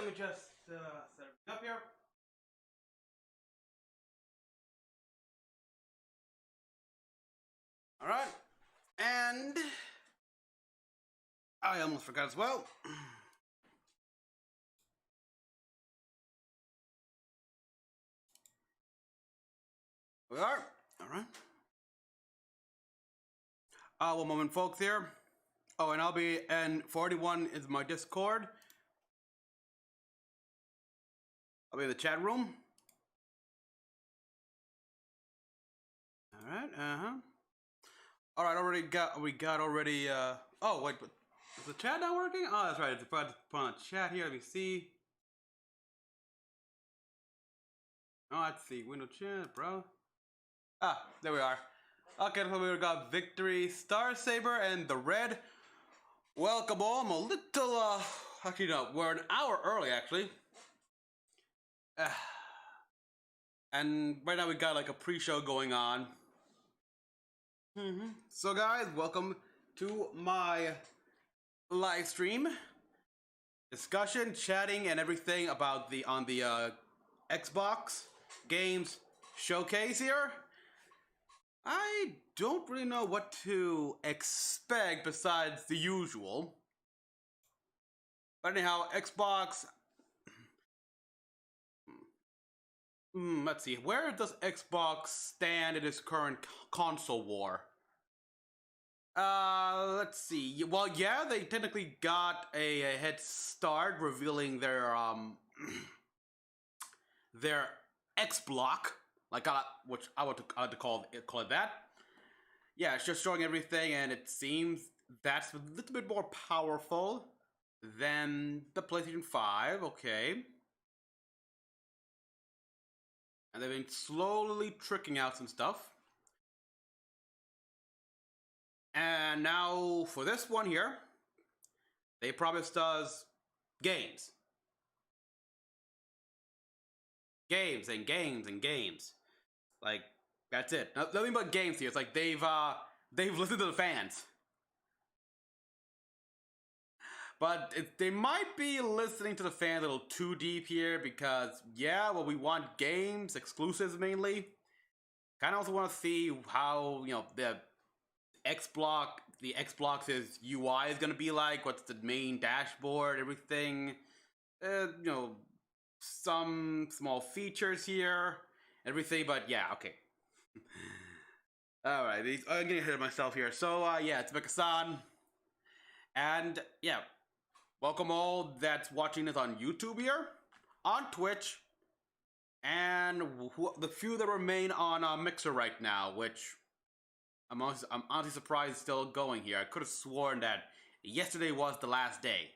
me just set everything up here. All right, and I almost forgot as well. We are. All right. One moment, folks. Here. Oh, and I'll be. And 41 is my Discord. I'll be in the chat room. All right. All right. We got already. Oh wait, but is the chat not working? Oh, that's right. It's about to put on chat here. Let me see. Oh, let's see. Window chat, bro. Ah, there we are. Okay, so we got Victory, Star Saber, and the Red. Welcome all. I'm a little, actually, no, we're an hour early, actually. And right now we got like a pre-show going on. So, guys, welcome to my live stream discussion, chatting, and everything about the Xbox games showcase here. I don't really know what to expect besides the usual. But anyhow, Xbox. Let's see. Where does Xbox stand in its current console war? Let's see. Well, yeah, they technically got a head start, revealing their their X block, like which I want to call it that. Yeah, it's just showing everything, and it seems that's a little bit more powerful than the PlayStation 5. Okay. And they've been slowly tricking out some stuff. And now for this one here, they promised us games. Games and games and games. Like, that's it. Nothing but games here. It's like they've listened to the fans. But they might be listening to the fans a little too deep here because, yeah, well, we want games, exclusives mainly. Kind of also want to see how, the Xbox's UI is going to be like, what's the main dashboard, everything. Some small features here, everything, but yeah, okay. Alright, I'm getting ahead of myself here. So, yeah, it's Mecha-san. And, yeah, welcome all that's watching this on YouTube here, on Twitch, and the few that remain on Mixer right now, which I'm honestly surprised it's still going here. I could have sworn that yesterday was the last day.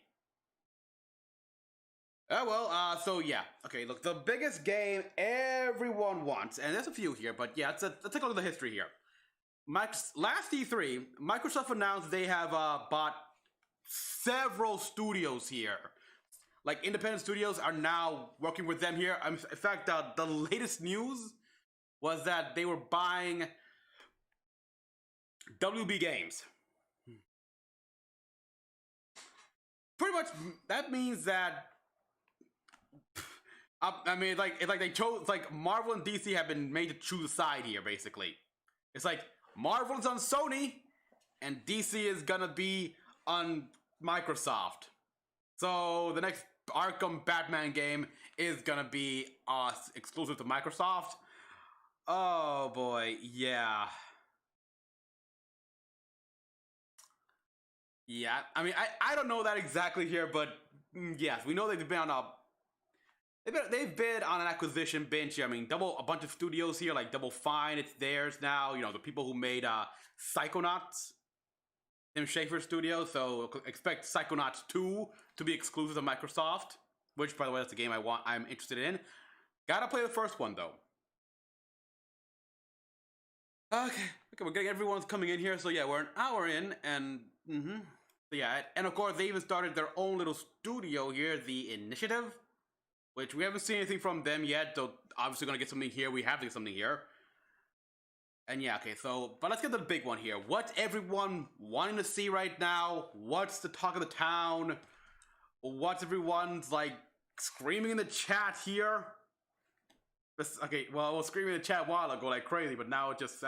Oh, well, so yeah. Okay, look, the biggest game everyone wants, and there's a few here, but yeah, let's take a look at the history here. Last E3, Microsoft announced they have bought several studios here. Like, independent studios are now working with them here. In fact, the latest news was that they were buying WB Games. Pretty much, that means that I mean, it's like they chose, it's like Marvel and DC have been made to choose a side here, basically. It's like Marvel is on Sony, and DC is gonna be on Microsoft. So the next Arkham Batman game is gonna be exclusive to Microsoft. Oh boy, yeah. Yeah, I mean, I don't know that exactly here, but yes, we know they've been on They've been on an acquisition bench. I mean, a bunch of studios here, like Double Fine, it's theirs now. The people who made Psychonauts, Tim Schafer Studio. So expect Psychonauts 2 to be exclusive to Microsoft, which, by the way, that's a game I'm interested in. Gotta play the first one though. Okay, we're getting everyone's coming in here. So yeah, we're an hour in, and so yeah, and of course they even started their own little studio here, the Initiative, which we haven't seen anything from them yet, so obviously gonna get something here. We have to get something here. And yeah, okay, but let's get to the big one here. What's everyone wanting to see right now? What's the talk of the town? What's everyone's, like, screaming in the chat here. Okay, well, I was screaming in the chat a while ago like crazy, but now just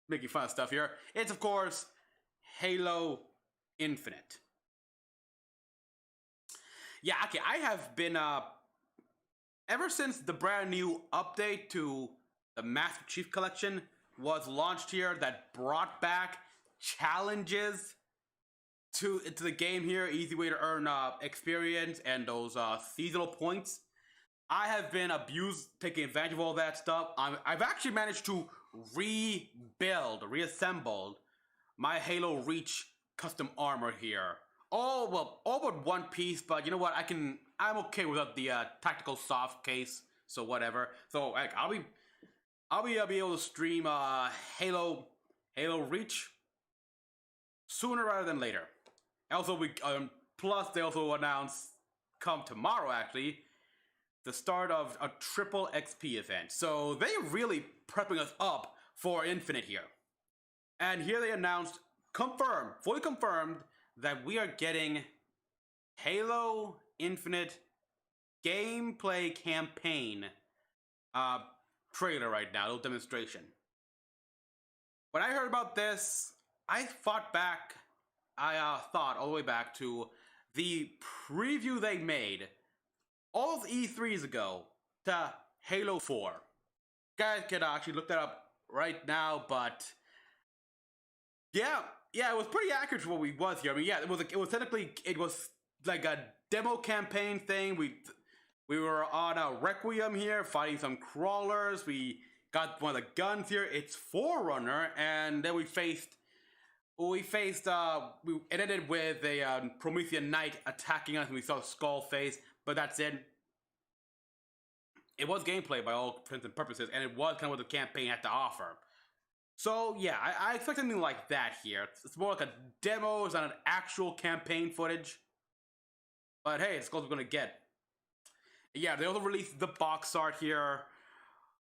making fun of stuff here. It's of course Halo Infinite. Yeah, okay, I have been ever since the brand new update to the Master Chief Collection was launched here that brought back challenges to the game here, easy way to earn experience and those seasonal points. I have been taking advantage of all that stuff. I've actually managed to reassembled my Halo Reach custom armor here. All but one piece, but you know what? I'm okay without the tactical soft case. So whatever. So like, I'll be able to stream Halo Reach sooner rather than later. Also, plus they also announced come tomorrow actually the start of a triple XP event. So they're really prepping us up for Infinite here. And here they announced, fully confirmed, that we are getting Halo Infinite gameplay campaign trailer right now, a little demonstration. When I heard about this, I thought all the way back to the preview they made all of E3s ago to Halo 4. Guys can actually look that up right now, but yeah, it was pretty accurate for what we was here. I mean, yeah, it was like a demo campaign thing. We were on a Requiem here, fighting some crawlers. We got one of the guns here. It's Forerunner, and then we ended with a Promethean Knight attacking us, and we saw Skull face. But that's it. It was gameplay by all intents and purposes, and it was kind of what the campaign had to offer. So yeah, I expect something like that here. It's more like a demo, it's not an actual campaign footage. But hey, it's close we're gonna get. Yeah, they also released the box art here,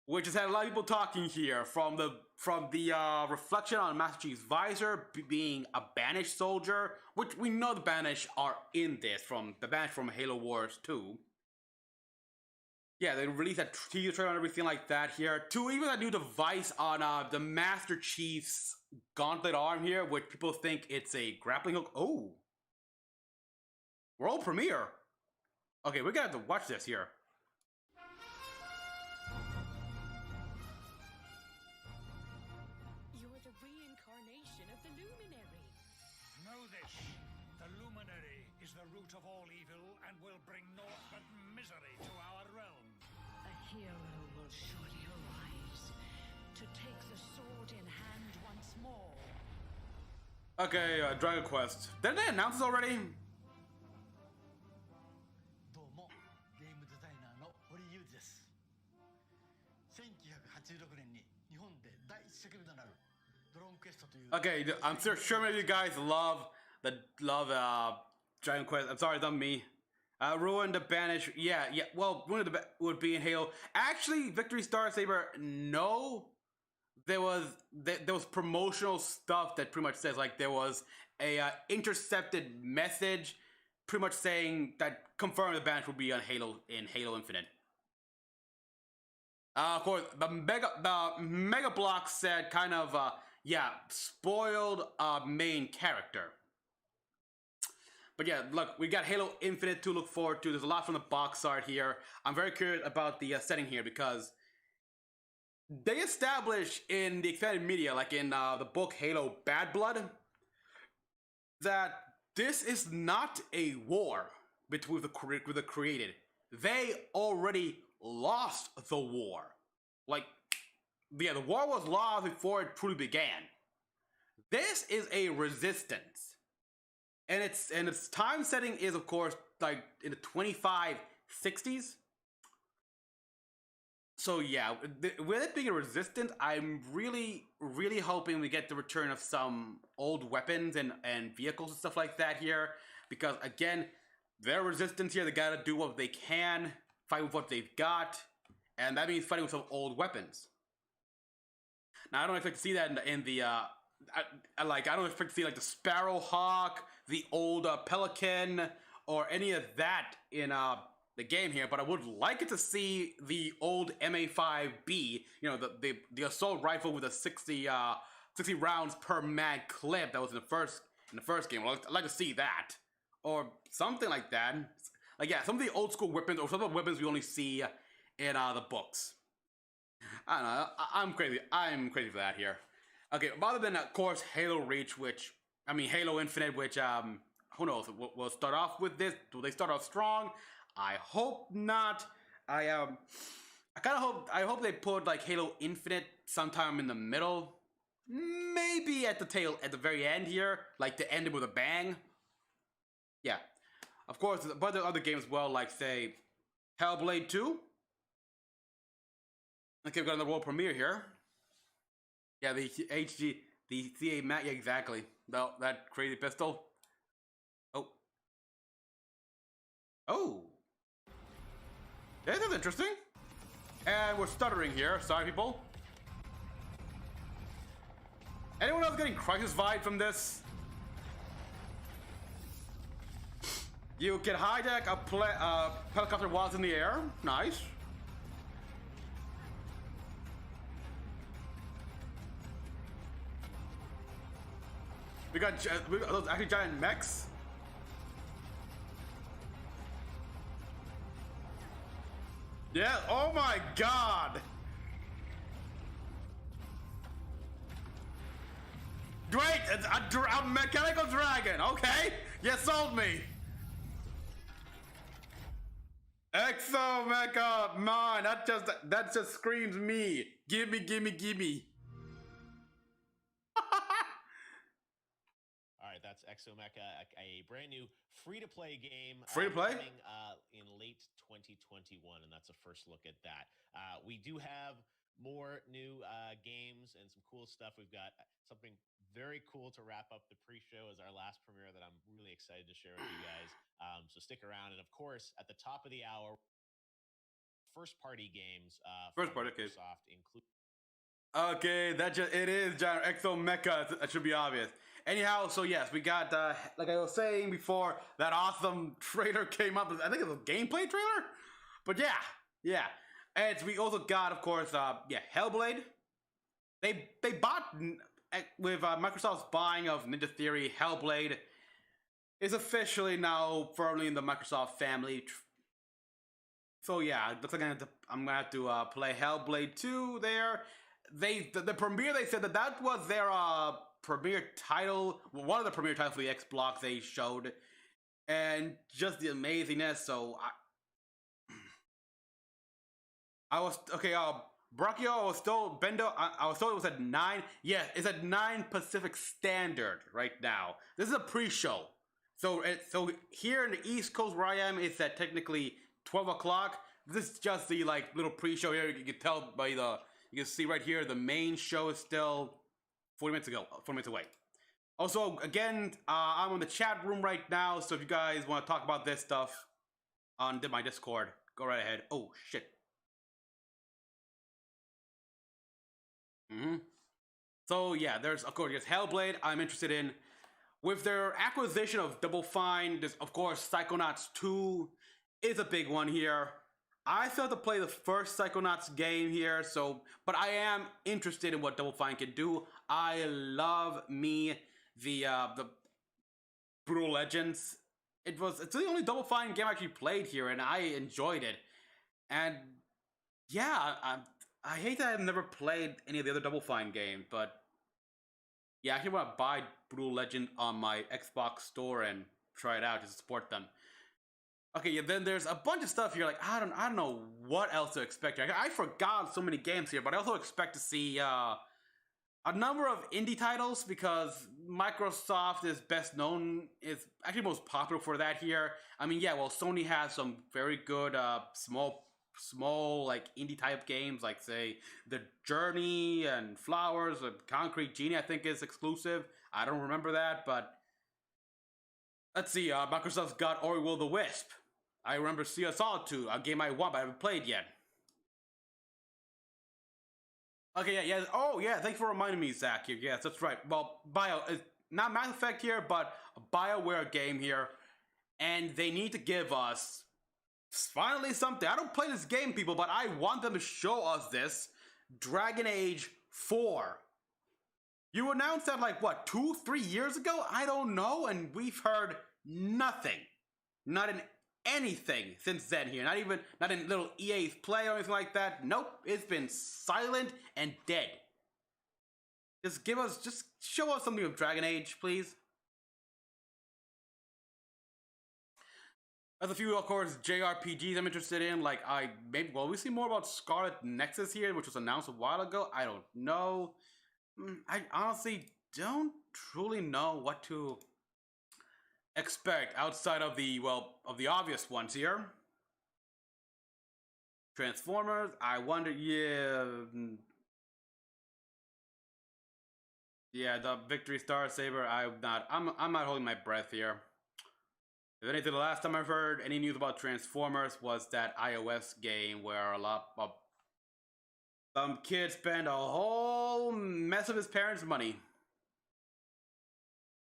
which has had a lot of people talking here, from the reflection on Master Chief's visor being a banished soldier, which we know the banished are in this, from the banished from Halo Wars 2. Yeah, they released a teaser trailer and everything like that here, to even a new device on the Master Chief's gauntlet arm here, which people think it's a grappling hook. Oh! World premiere! Okay, we're gonna have to watch this here. You're the reincarnation of the Luminary. Know this. The Luminary is the root of all evil and will bring naught but misery to our realm. A hero will surely arise to take the sword in hand once more. Okay, Dragon Quest. Didn't they announce this already? どうも、ゲームデザイナーの堀裕二です。1986年に日本で第一作目となるドローンクエストという Okay, I'm sure many of you guys love Dragon Quest. I'm sorry, it's not me. Ruin the Banish. Yeah. Well, would be in Halo. Actually, Victory Star Saber. No, there was promotional stuff that pretty much says, like, there was a intercepted message, pretty much saying that confirmed the Banish would be on Halo Infinite. Of course, the Mega Block said kind of spoiled main character. But yeah, look, we got Halo Infinite to look forward to. There's a lot from the box art here. I'm very curious about the setting here, because they established in the expanded media, like in the book Halo Bad Blood, that this is not a war with the created. They already lost the war. Like, yeah, the war was lost before it truly began. This is a resistance. And its time setting is, of course, like in the 2560s. So yeah, with it being a resistance, I'm really, really hoping we get the return of some old weapons and vehicles and stuff like that here. Because again, they're resistance here. They gotta do what they can, fight with what they've got, and that means fighting with some old weapons. Now I don't expect to see that in the I don't expect to see like the Sparrowhawk, the old Pelican, or any of that in the game here, but I would like it to see the old MA5B, you know, the assault rifle with a 60 rounds per man clip that was in the first game. I'd like to see that, or something like that. Like, yeah, some of the old school weapons, or some of the weapons we only see in the books. I don't know. I'm crazy. I'm crazy for that here. Okay, other than, of course, Halo Reach, Halo Infinite, which, who knows? We'll start off with this. Will they start off strong? I hope not. I hope they put, like, Halo Infinite sometime in the middle. Maybe at the very end here, like, to end it with a bang. Yeah. Of course, but there are other games as well, like, say, Hellblade 2. Okay, we've got another world premiere here. Yeah, the CA Mac, yeah, exactly. No, that crazy pistol. Oh. This is interesting. And we're stuttering here. Sorry, people. Anyone else getting Crisis vibe from this? You can hijack a helicopter while it's in the air. Nice. We got those actually giant mechs. Yeah, oh my god! Great! It's a mechanical dragon, okay? You sold me! Exo Mecha mine, that just screams me. Gimme, gimme, gimme. Alright, that's Exo Mecha, a brand new free-to-play game. Free-to-play? Coming in late 2021, and that's a first look at that. We do have more new games and some cool stuff. We've got something very cool to wrap up the pre-show as our last premiere that I'm really excited to share with you guys. So stick around. And of course, at the top of the hour, first-party games. First-party, okay. Microsoft include. Okay, it is Giant Exo Mecha. That should be obvious. Anyhow, so yes, we got like I was saying before, that awesome trailer came up. I think it was a gameplay trailer, but yeah. And we also got, of course, Hellblade. They bought with Microsoft's buying of Ninja Theory. Hellblade is officially now firmly in the Microsoft family. So yeah, looks like I'm gonna have to play Hellblade 2 there. The premiere, they said that was their premiere title, one of the premiere titles for the Xbox they showed, and just the amazingness. So I was okay. Brachio was still Bendo. I was told it was at 9. Yeah, it's at 9 Pacific Standard right now. This is a pre-show, so here in the East Coast where I am, it's at technically 12 o'clock. This is just the like little pre-show here. You can tell by you can see right here, the main show is still 40 minutes away. Also, again, I'm in the chat room right now, so if you guys want to talk about this stuff on my Discord, go right ahead. Oh, shit. So, yeah, there's, of course, Hellblade I'm interested in. With their acquisition of Double Fine, there's, of course, Psychonauts 2 is a big one here. I still have to play the first Psychonauts game here, but I am interested in what Double Fine can do. I love the Brutal Legends. It's the only Double Fine game I actually played here, and I enjoyed it. And yeah, I hate that I've never played any of the other Double Fine games, but yeah, I actually want to buy Brutal Legend on my Xbox store and try it out just to support them. Okay, yeah, then there's a bunch of stuff here, like, I don't know what else to expect here. I forgot so many games here, but I also expect to see a number of indie titles, because Microsoft is best known, is actually most popular for that here. I mean, yeah, well, Sony has some very good small like indie type games, like say The Journey and Flowers, and Concrete Genie I think is exclusive. I don't remember that, but let's see, Microsoft's got Ori Will the Wisp. I remember Sea of Solitude, a game I want but I haven't played yet. Okay, yeah. Oh, yeah, thanks for reminding me, Zach, here. Yes, that's right. Well, not Mass Effect here, but a BioWare game here. and they need to give us finally something. I don't play this game, people, but I want them to show us this. Dragon Age 4. You announced that like, what, 2-3 years ago? I don't know, and we've heard nothing. Not in anything since then here. Not in little EA's play or anything like that. Nope, it's been silent and dead. Just show us something of Dragon Age, please. There's a few, of course, JRPGs I'm interested in. Like, will we see more about Scarlet Nexus here, which was announced a while ago? I don't know. I honestly don't truly know what to expect outside of the obvious ones here. Transformers, I wonder, yeah, the Victory Star Saber, I'm not holding my breath here. If anything, the last time I've heard any news about Transformers was that iOS game where a lot of some kid spent a whole mess of his parents' money.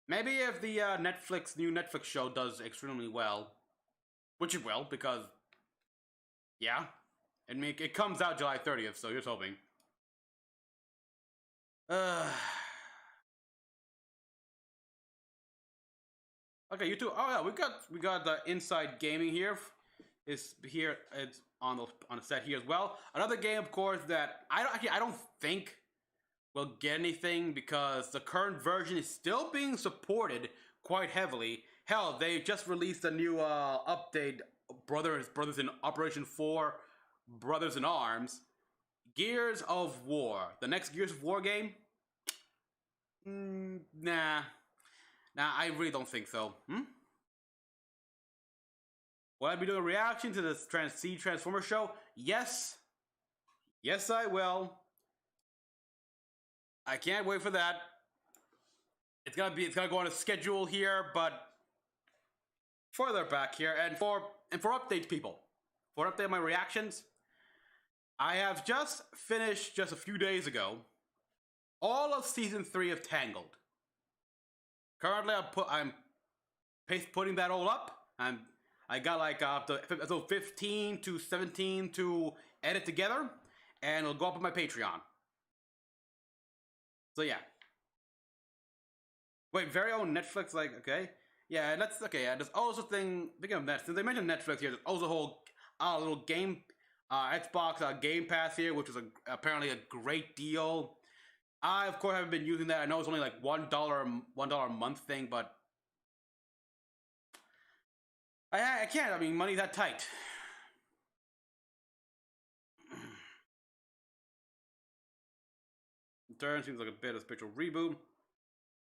Maybe if the new Netflix show does extremely well, which it will, because, yeah, I mean, it comes out July 30th, so here's hoping. Okay, you two. Oh yeah, we got the Inside Gaming here. It's on the set here as well. Another game, of course, that I don't think will get anything because the current version is still being supported quite heavily. Hell, they just released a new update, Brothers in Operation 4, Brothers in Arms, Gears of War. The next Gears of War game? Nah, I really don't think so. Will I be doing a reaction to this Transformer show? Yes, I will. I can't wait for that. It's gonna go on a schedule here, but further back here, and for updates, people, for update my reactions, I have just finished just a few days ago all of season 3 of Tangled. Currently, I'm putting that all up. I got like up to episode 15 to 17 to edit together, and it'll go up on my Patreon. So yeah. Wait, very own Netflix, like, okay. Yeah, that's okay. Yeah, there's also speaking of Netflix, since they mentioned Netflix here, there's also a whole little game, Xbox Game Pass here, which is apparently a great deal. I, of course, haven't been using that. I know it's only like $1 a month thing, but I can't. I mean, money's that tight. Turn seems like a bit of a spiritual reboot.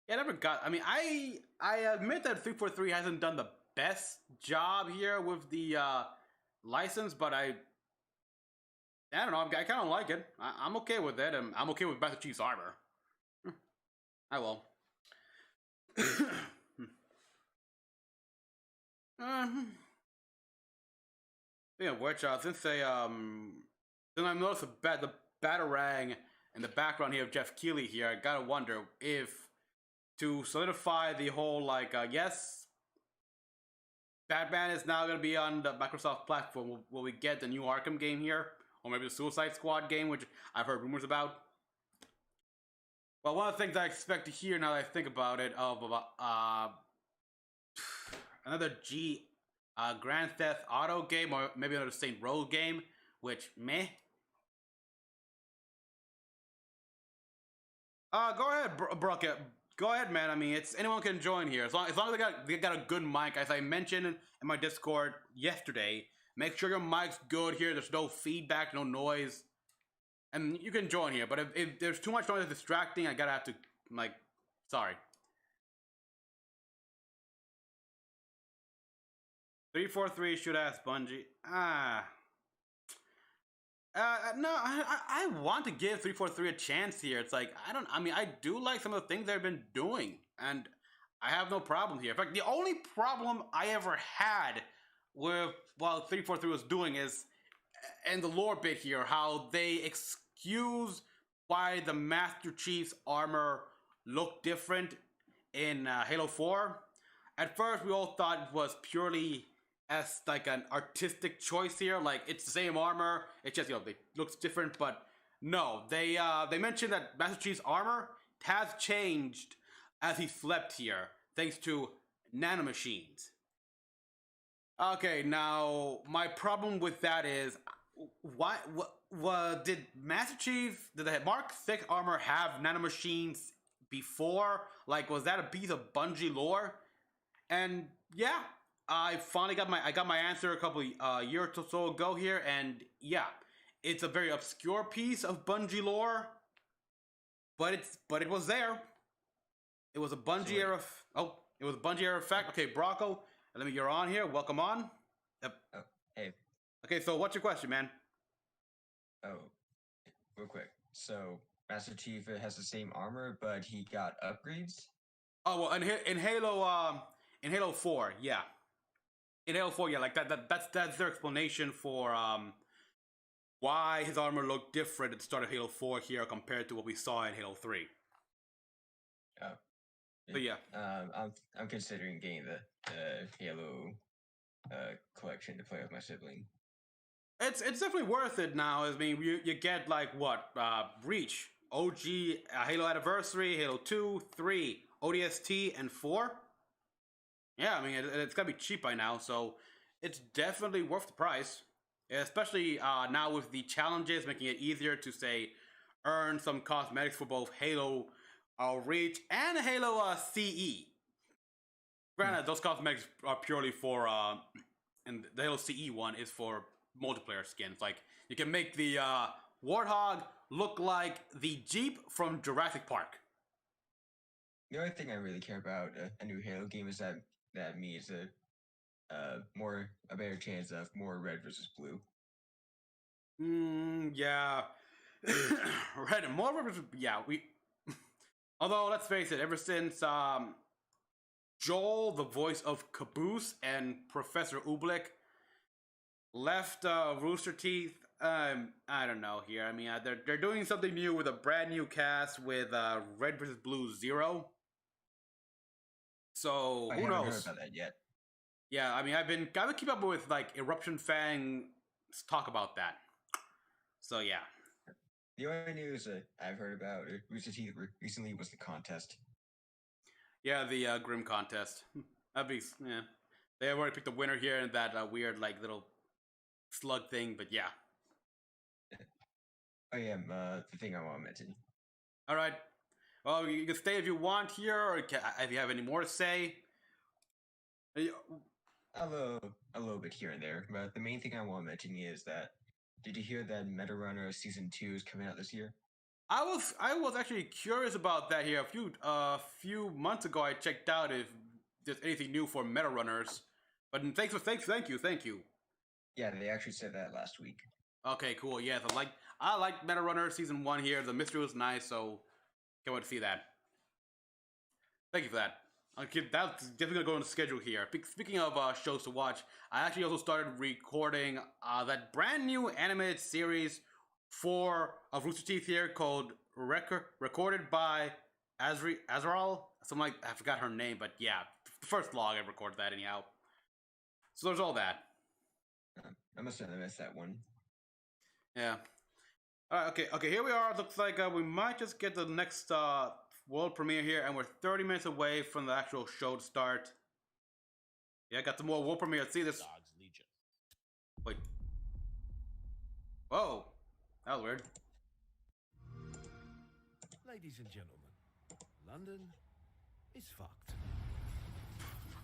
Yeah, I never got. I mean, I admit that 343 hasn't done the best job here with the license, but I don't know. I kind of like it. I'm okay with it, and I'm okay with Master Chief's armor. I will. Speaking of which, since I've noticed the Batarang in the background here of Jeff Keighley here, I gotta wonder if, to solidify the whole, like, yes, Batman is now gonna be on the Microsoft platform, will we get the new Arkham game here? Or maybe the Suicide Squad game, which I've heard rumors about? Well, one of the things I expect to hear now that I think about it, another Grand Theft Auto game, or maybe another Saint Row game, which, meh. Go ahead, Brooke. Go ahead, man. I mean, anyone can join here. As long as they got a good mic, as I mentioned in my Discord yesterday, make sure your mic's good here. There's no feedback, no noise. And you can join here, but if there's too much noise that's distracting, I gotta have to, like, sorry. 343 should ask Bungie. No, I want to give 343 a chance here. It's like, I do like some of the things they've been doing, and I have no problem here. In fact, the only problem I ever had with what 343 was doing is, and the lore bit here, how they excuse why the Master Chief's armor looked different in Halo 4. at first we all thought it was purely as like an artistic choice here. Like it's the same armor, it's just it looks different. But no, they mentioned that Master Chief's armor has changed as he slept here, thanks to nanomachines. Okay, now my problem with that is, what did Master Chief, did the Mark 6 armor have nanomachines before? Like, was that a piece of Bungie lore? And yeah, I finally got my answer a couple years or so ago here, and yeah, it's a very obscure piece of Bungie lore, but it was there. It was a Bungie era. It was a Bungie era fact. Okay, Brocco, let me. You're on here. Welcome on. Yep. Oh, hey. Okay, so what's your question, man? Oh, real quick. So Master Chief has the same armor, but he got upgrades. Oh well, in Halo 4, yeah. In Halo 4, yeah, like that's their explanation for why his armor looked different at the start of Halo 4 here compared to what we saw in Halo 3. Oh. But yeah. I'm considering getting the Halo collection to play with my sibling. It's definitely worth it now. I mean, you get like what? Reach, OG, Halo Anniversary, Halo 2, 3, ODST, and 4. Yeah, I mean, it's gotta be cheap by now, so it's definitely worth the price. Especially now with the challenges, making it easier to, say, earn some cosmetics for both Halo Reach and Halo CE. Granted, those cosmetics are purely for, and the Halo CE one is for multiplayer skins. Like, you can make the Warthog look like the Jeep from Jurassic Park. The only thing I really care about a new Halo game is that means a better chance of more red versus blue. Yeah. Red and more versus, yeah, we. Although, let's face it, ever since Joel, the voice of Caboose, and Professor Oobleck left Rooster Teeth, I don't know here. I mean, they're doing something new with a brand new cast with Red vs. Blue 0. So, who I haven't knows? heard about that yet. Yeah, I mean, I've been keep up with like Eruption Fang's talk about that. So yeah. The only news I've heard about Rooster Teeth recently was the contest. Yeah, the Grim contest. That'd be, yeah. They have already picked the winner here in that weird like little slug thing, but yeah. Oh yeah, the thing I want to mention. All right. Well, you can stay if you want here, or if you have any more to say. A little bit here and there, but the main thing I want to mention is that, did you hear that Meta Runner Season 2 is coming out this year? I was actually curious about that here. A few months ago, I checked out if there's anything new for Meta Runners. But thank you. Yeah, they actually said that last week. Okay, cool. Yeah, so I like Meta Runner Season 1 here. The mystery was nice, so can't wait to see that. Thank you for that. Okay, that's definitely gonna go on the schedule here. Speaking of shows to watch, I actually also started recording that brand new animated series for Rooster Teeth here called recorded by Azrael. Something like, I forgot her name, but yeah, the first vlog I recorded that anyhow. So there's all that. I must have missed that one. Yeah. All right. Okay. Here we are. Looks like we might just get the next world premiere here, and we're 30 minutes away from the actual show to start. Yeah, got some more world premiere. Let's see this. Dogs Legion. Wait. Whoa. That was weird. Ladies and gentlemen, London is fucked.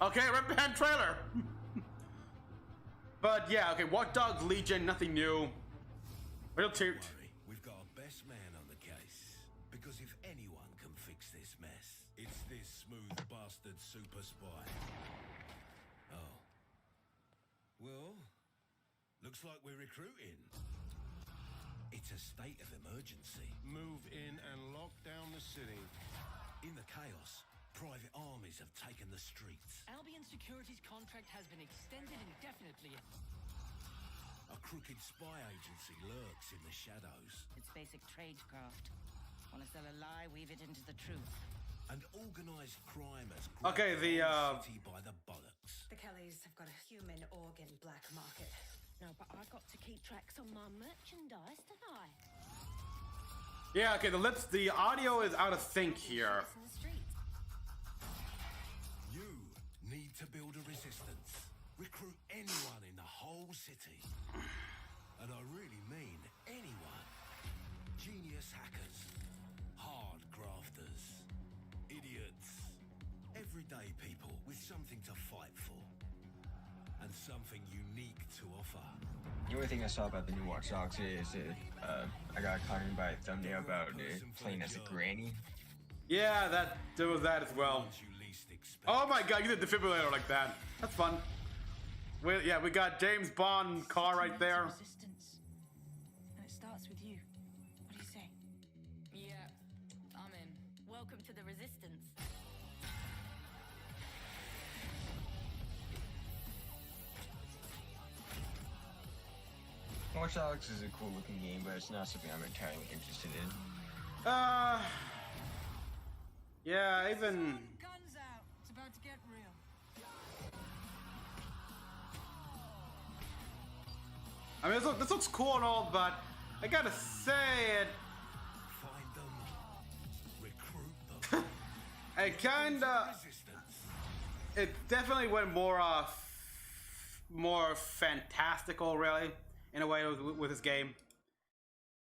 Okay, Red Band trailer. But yeah, okay, Watch Dogs Legion, nothing new. Real Don't cheap. worry, we've got our best man on the case. Because if anyone can fix this mess, it's this smooth bastard super spy. Oh. Well, looks like we're recruiting. It's a state of emergency. Move in and lock down the city. In the chaos, private armies have taken the streets. Albion Security's contract has been extended indefinitely. A crooked spy agency lurks in the shadows. It's basic tradecraft. Want to sell a lie, weave it into the truth. and organized crime has Okay, grabbed the, whole city by the bollocks. The Kellys have got a human organ black market. No, but I got to keep tracks on my merchandise, don't I? Yeah, okay, the audio is out of sync here. In the streets. You need to build a resistance. Recruit anyone in the whole city. And I really mean anyone. Genius hackers, hard grafters, idiots, everyday people with something to fight for. And something unique to offer. The only thing I saw about the new Watch Dogs is I got caught in by a thumbnail about playing as a granny. Yeah, there was that as well. Once you least expect. Oh my god, you did defibrillator like that. That's fun. Yeah, we got James Bond car right there. Resistance. And it starts with you. What do you say? Yeah, I'm in. Welcome to the resistance. Watch Dogs is a cool looking game, but it's not something I'm entirely interested in. Yeah, even... Guns out. It's about to get real. I mean, this looks cool and all, but I gotta say it... Find them. Recruit them. It kinda... Resistance. It definitely went more fantastical, really, in a way with this game.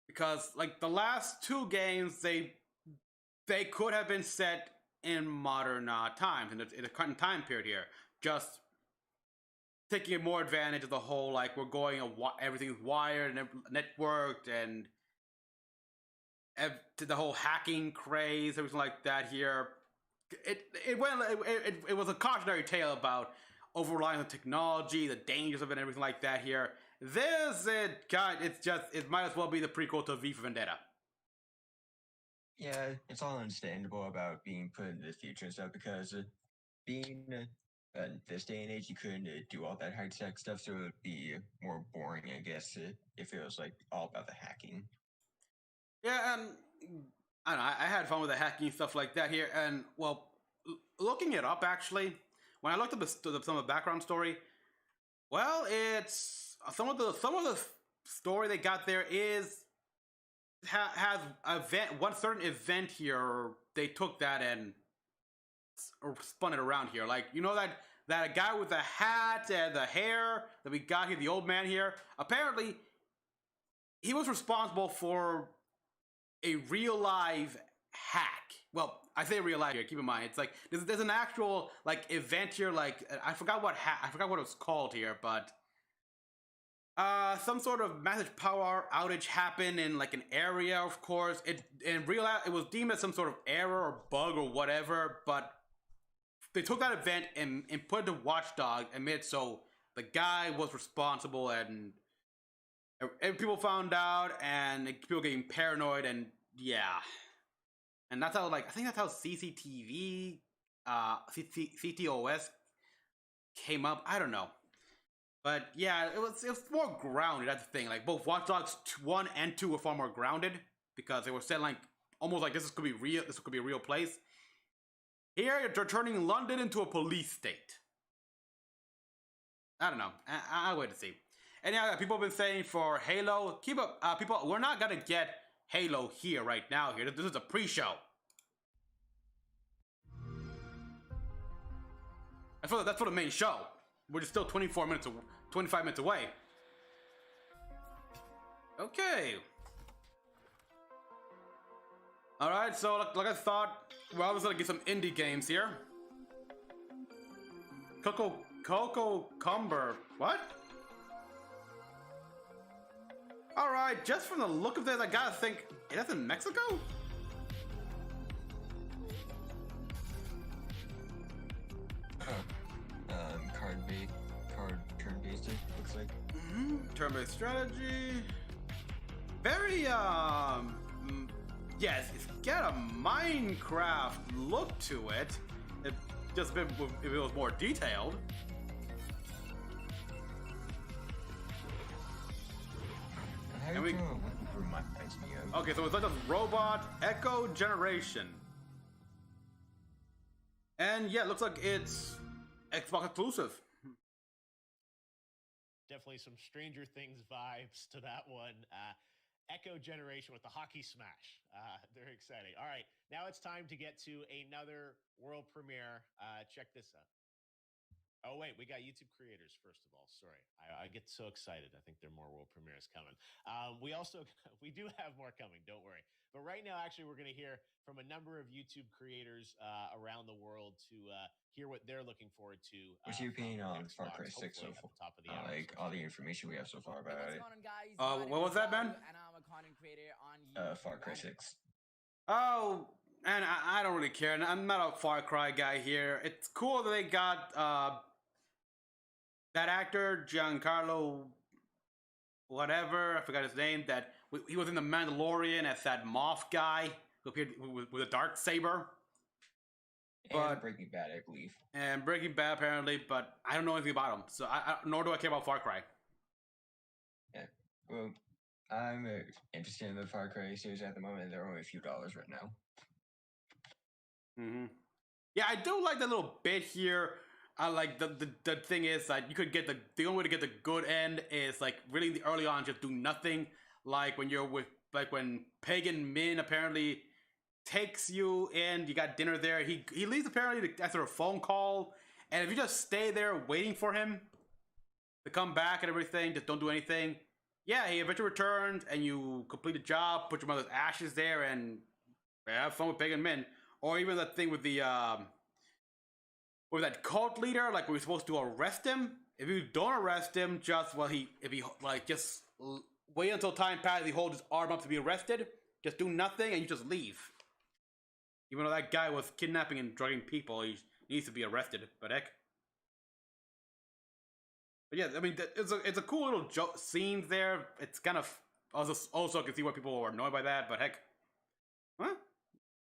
Because, like, the last two games, they could have been set in modern times, in a current time period here. Just taking more advantage of the whole, like, we're going, everything's wired and networked, and the whole hacking craze, everything like that here. It was a cautionary tale about over-relying on technology, the dangers of it, and everything like that here. It might as well be the prequel to V for Vendetta. Yeah, it's all understandable about being put into the future and stuff because being this day and age, you couldn't do all that high tech stuff, so it would be more boring, I guess, if it was like all about the hacking. Yeah, and I don't know, I had fun with the hacking stuff like that here, and well, looking it up actually, when I looked up some of the background story, well, it's some of the story they got there has one certain event here. They took that and spun it around here, like you know that guy with the hat and the hair that we got here, the old man here. Apparently, he was responsible for a real live hack. Well, I say real life here. Keep in mind, it's like there's an actual like event here. Like I forgot what it was called here, but some sort of massive power outage happened in like an area. Of course, it was deemed as some sort of error or bug or whatever. But they took that event and put it to Watchdog and made it so the guy was responsible, and people found out, and people getting paranoid, and yeah. And that's how, like, I think that's how CCTV, CTOS came up. I don't know. But yeah, it was more grounded, that's the thing. Like, both Watch Dogs 1 and 2 were far more grounded, because they were said, like, almost like this could be real, this could be a real place. Here, you're turning London into a police state. I don't know. I'll wait to see. And yeah, people have been saying for Halo, keep up, people, we're not gonna get Halo here right now. Here, this is a pre-show. That's for the main show. We're just still 25 minutes away. Okay. All right. So like I thought, we're always gonna get some indie games here. Coco Cumber. What? All right, just from the look of this, I gotta think, that's in Mexico? Turn-based, it looks like. Turn-based strategy. Very, yes, it's got a Minecraft look to it. It just been if it was more detailed. And we reminds me of. Okay, so it's like a robot echo generation. And yeah, it looks like it's Xbox exclusive. Definitely some Stranger Things vibes to that one. Echo Generation with the hockey smash. Very exciting. All right, now it's time to get to another world premiere. Check this out. Oh wait, we got YouTube creators first of all. Sorry, I get so excited. I think there are more world premieres coming. We do have more coming. Don't worry. But right now, actually, we're going to hear from a number of YouTube creators around the world to hear what they're looking forward to. What's your opinion on Far Xbox, Cry 6 so hopefully at far? the top of the hour. Like all the information we have so far about What's it. going on, guys? What was that, Ben? And I'm a content creator on YouTube. Far Cry 6. Oh, and I don't really care. I'm not a Far Cry guy here. It's cool that they got that actor Giancarlo, whatever, I forgot his name. That he was in the Mandalorian as that Moth guy who appeared with a dark saber. And Breaking Bad, I believe. And Breaking Bad apparently, but I don't know anything about him, so nor do I care about Far Cry. Yeah, well, I'm interested in the Far Cry series at the moment. They're only a few dollars right now. Mm-hmm. Yeah, I do like the little bit here. I like the thing is like you could get the only way to get the good end is like really early on just do nothing. Like when Pagan Min apparently takes you in, you got dinner there. He leaves apparently after a phone call, and if you just stay there waiting for him to come back and everything, just don't do anything. Yeah, he eventually returns and you complete the job, put your mother's ashes there, and have fun with Pagan Min. Or even that thing with the with that cult leader, like we're supposed to arrest him. If you don't arrest him, just wait until time passes, he holds his arm up to be arrested. Just do nothing and you just leave. Even though that guy was kidnapping and drugging people, he needs to be arrested. But heck. But yeah, I mean, it's a cool little scene there. It's kind of also I can see why people are annoyed by that. But heck, huh?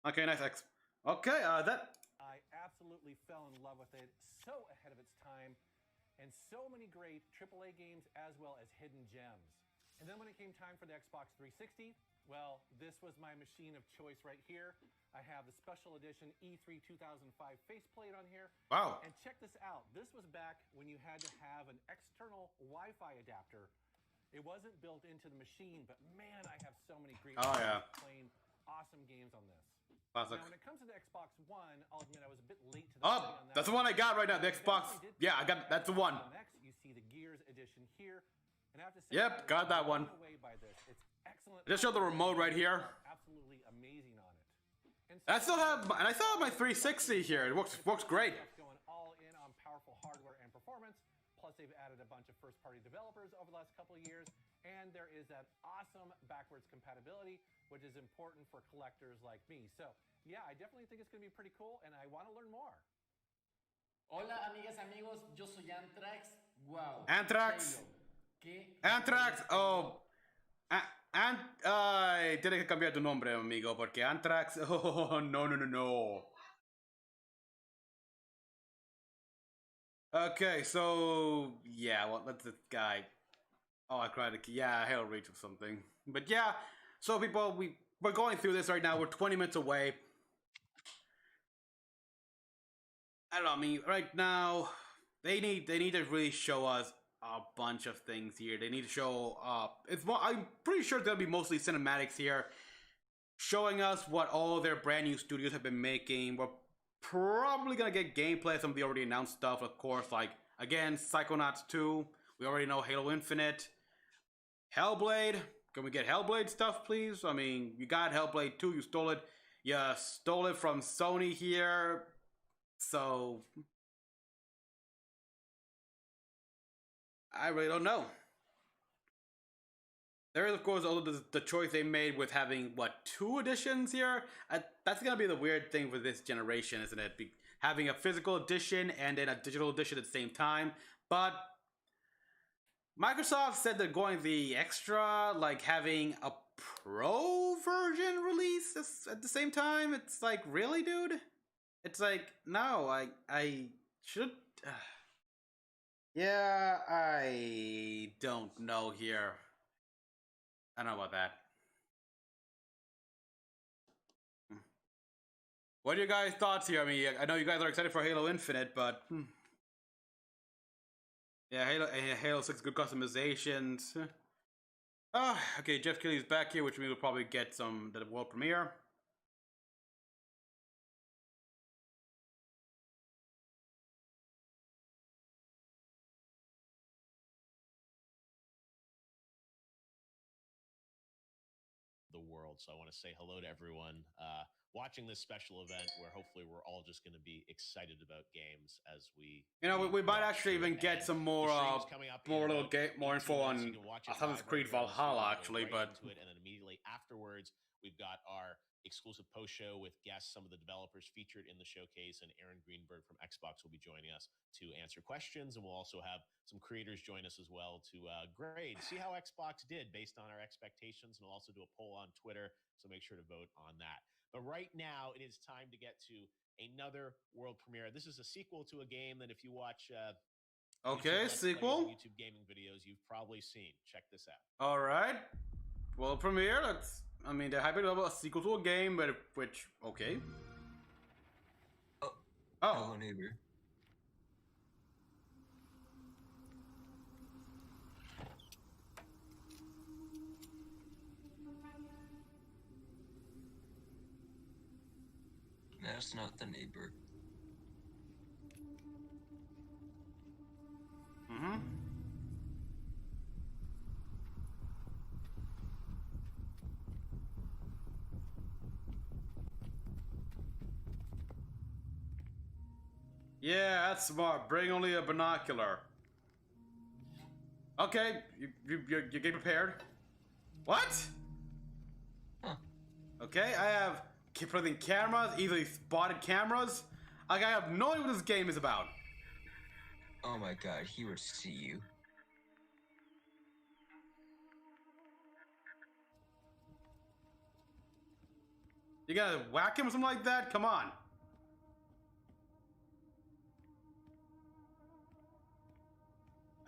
Okay, nice X. Okay, that. I absolutely fell in love with it. So ahead of its time, and so many great AAA games as well as hidden gems. And then when it came time for the Xbox 360, well, this was my machine of choice right here. I have the special edition E3 2005 faceplate on here. Wow. And check this out. This was back when you had to have an external Wi-Fi adapter. It wasn't built into the machine, but man, I have so many great playing awesome games on this. Classic. Now, when it comes to the Xbox One, I'll admit I was a bit late to the party on that. That's the one I got right now, the Xbox. Yeah, I got that's the one. Next, you see the Gears edition here. And I have to say, yep, got that one. away by this. It's excellent. Just show the remote right here. Absolutely amazing on it. And I still have my 360 here. It works great. Going all in on powerful hardware and performance. Plus, they've added a bunch of first-party developers over the last couple of years. And there is that awesome backwards compatibility, which is important for collectors like me. So, yeah, I definitely think it's going to be pretty cool, and I want to learn more. Hola, amigas, amigos. Yo soy Anthrax. Wow. Anthrax. Anthrax. Oh. Tienes que cambiar tu nombre, amigo, porque Anthrax. Oh, no. Okay, so yeah, well, let's this guy. Oh, I cried. Yeah, Hell Reach or something. But yeah, so people, we're going through this right now. We're 20 minutes away. I don't know. I mean, right now, they need to really show us a bunch of things here. They need to show. I'm pretty sure there'll be mostly cinematics here, showing us what all their brand new studios have been making. We're probably gonna get gameplay, some of the already announced stuff, of course. Like again, Psychonauts 2. We already know Halo Infinite. Hellblade. Can we get Hellblade stuff, please? I mean, you got Hellblade 2. You stole it. You stole it from Sony here. So I really don't know. There is, of course, also the choice they made with having, what, 2 editions here? That's going to be the weird thing for this generation, isn't it? Having a physical edition and then a digital edition at the same time. But Microsoft said they're going the extra, like having a pro version release at the same time. It's like, really, dude? It's like, no, I should... yeah, I don't know here. I don't know about that. What are your guys' thoughts here? I mean, I know you guys are excited for Halo Infinite, but yeah, Halo 6 good customizations. Okay, Jeff Kelly's back here, which means we'll probably get the world premiere. The world. So I want to say hello to everyone watching this special event where hopefully we're all just going to be excited about games as we... You know, we might actually even get some more info on Assassin's Creed Valhalla, actually, but... And then immediately afterwards, we've got our exclusive post show with guests, some of the developers featured in the showcase, and Aaron Greenberg from Xbox will be joining us to answer questions. And we'll also have some creators join us as well to grade, see how Xbox did based on our expectations. And we'll also do a poll on Twitter, so make sure to vote on that. But right now, it is time to get to another world premiere. This is a sequel to a game that if you watch sequel YouTube gaming videos, you've probably seen. Check this out. All right, world premiere. I mean, they're hyping up a sequel to a game, but okay. Hello, neighbor. That's not the neighbor. Yeah, that's smart. Bring only a binocular. Okay, you get prepared. What? Huh. Okay, I have putting cameras, easily spotted cameras. Like, I have no idea what this game is about. Oh my god, he would see you. You gotta whack him or something like that? Come on.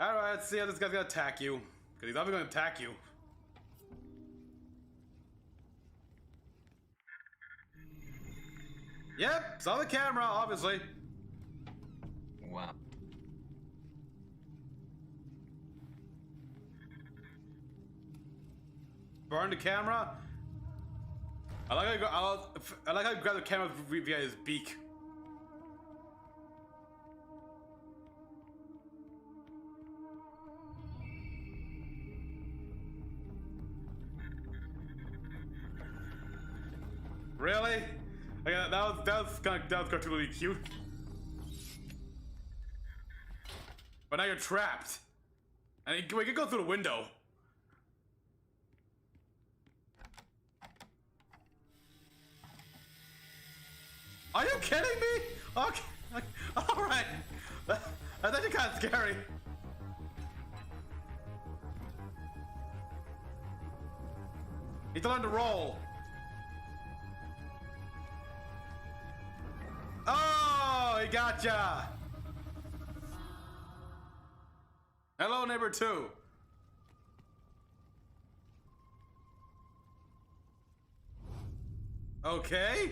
Alright, let's see how this guy's gonna attack you. Because he's obviously gonna attack you. Yep, saw the camera, obviously. Wow. Burn the camera. I like how you grab the camera via his beak. Really? Like, that was cartoonily cute. But now you're trapped. And we can go through the window. Are you kidding me? Okay. Alright. That's actually kind of scary. Need to learn to roll. Oh, he gotcha. Hello, neighbor 2. Okay.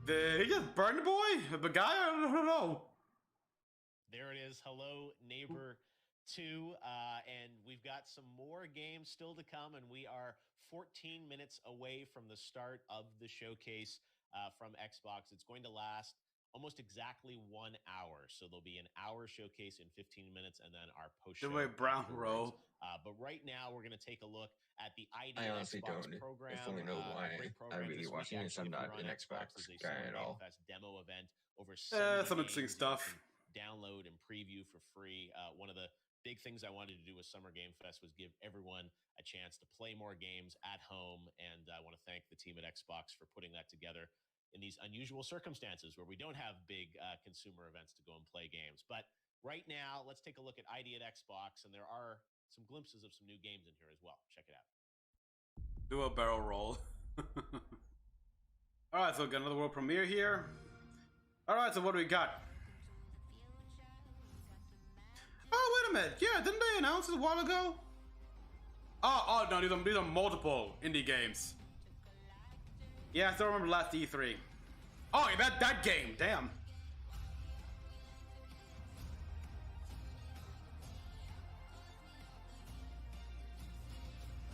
Did he just burn the boy? The guy? I don't know. There it is. Hello, neighbor 2. And we've got some more games still to come, and we are 14 minutes away from the start of the showcase from Xbox. It's going to last almost exactly 1 hour. So there'll be an hour showcase in 15 minutes, and then our post-show. Brown row. But right now, we're going to take a look at the ID I honestly Xbox don't program. fully know why I'm really watching this. I'm not an Xbox guy at all. Demo event over some interesting stuff. Download and preview for free. One of the big things I wanted to do with Summer Game Fest was give everyone a chance to play more games at home, and I want to thank the team at Xbox for putting that together in these unusual circumstances where we don't have big consumer events to go and play games. But right now, let's take a look at ID at Xbox, and there are some glimpses of some new games in here as well. Check it out. Do a barrel roll. Alright, so we got another world premiere here. Alright, so what do we got? Oh, wait a minute. Yeah, didn't they announce it a while ago? Oh no, these are multiple indie games. Yeah, I still remember last E3. Oh, yeah, that game, damn.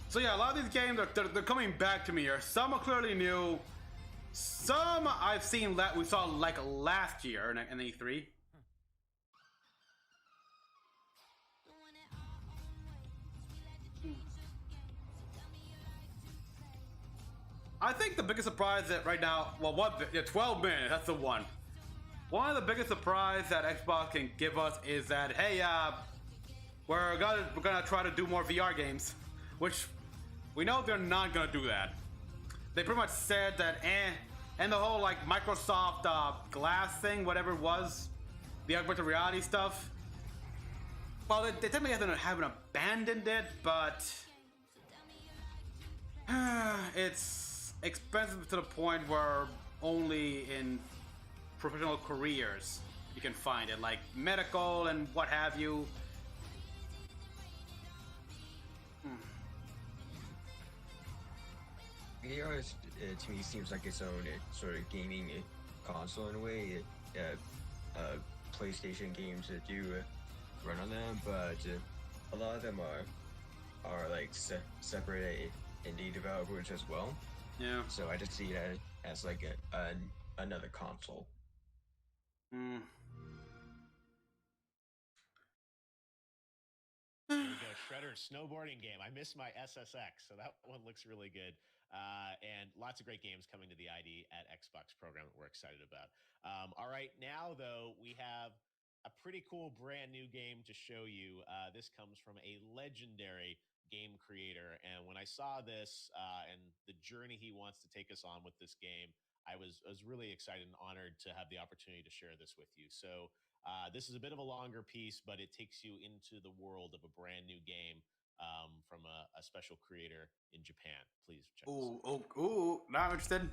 So yeah, a lot of these games they're coming back to me here. Some are clearly new. Some I've seen that we saw like last year in E3. I think the biggest surprise that right now, well, 12 minutes, that's the one. One of the biggest surprise that Xbox can give us is that, hey, we're gonna try to do more VR games, which we know they're not gonna do that. They pretty much said that, and the whole like Microsoft Glass thing, whatever it was, the augmented reality stuff. Well, they technically haven't abandoned it, but it's expensive to the point where only in professional careers you can find it, like medical and what have you. VR to me seems like its own sort of gaming console in a way. PlayStation games that do run on them, but a lot of them are like separate indie developers as well. Yeah. So I just see it as like another console. There we go, Shredder's snowboarding game. I missed my SSX, so that one looks really good. And lots of great games coming to the ID at Xbox program that we're excited about. All right, now though, we have a pretty cool brand new game to show you. This comes from a legendary game creator, and when I saw this and the journey he wants to take us on with this game, I was really excited and honored to have the opportunity to share this with you. So this is a bit of a longer piece, but it takes you into the world of a brand new game from a special creator in Japan. Please check this out. Ooh, now I'm interested.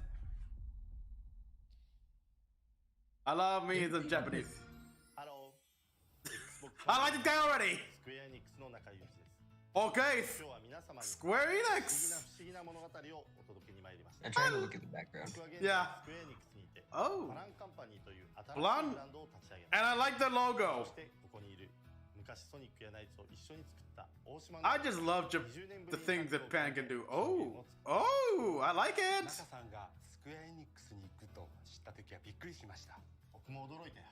I love me the Japanese. Hello. I like this guy already. Okay, Square Enix. I'm trying to look at the background. Yeah. Oh. Blonde. And I like the logo. I just love the things that Pan can do. Oh, I like it. Mecha-sanがスクエアエニックスに行くと知った時はびっくりしました。僕も驚いたよ。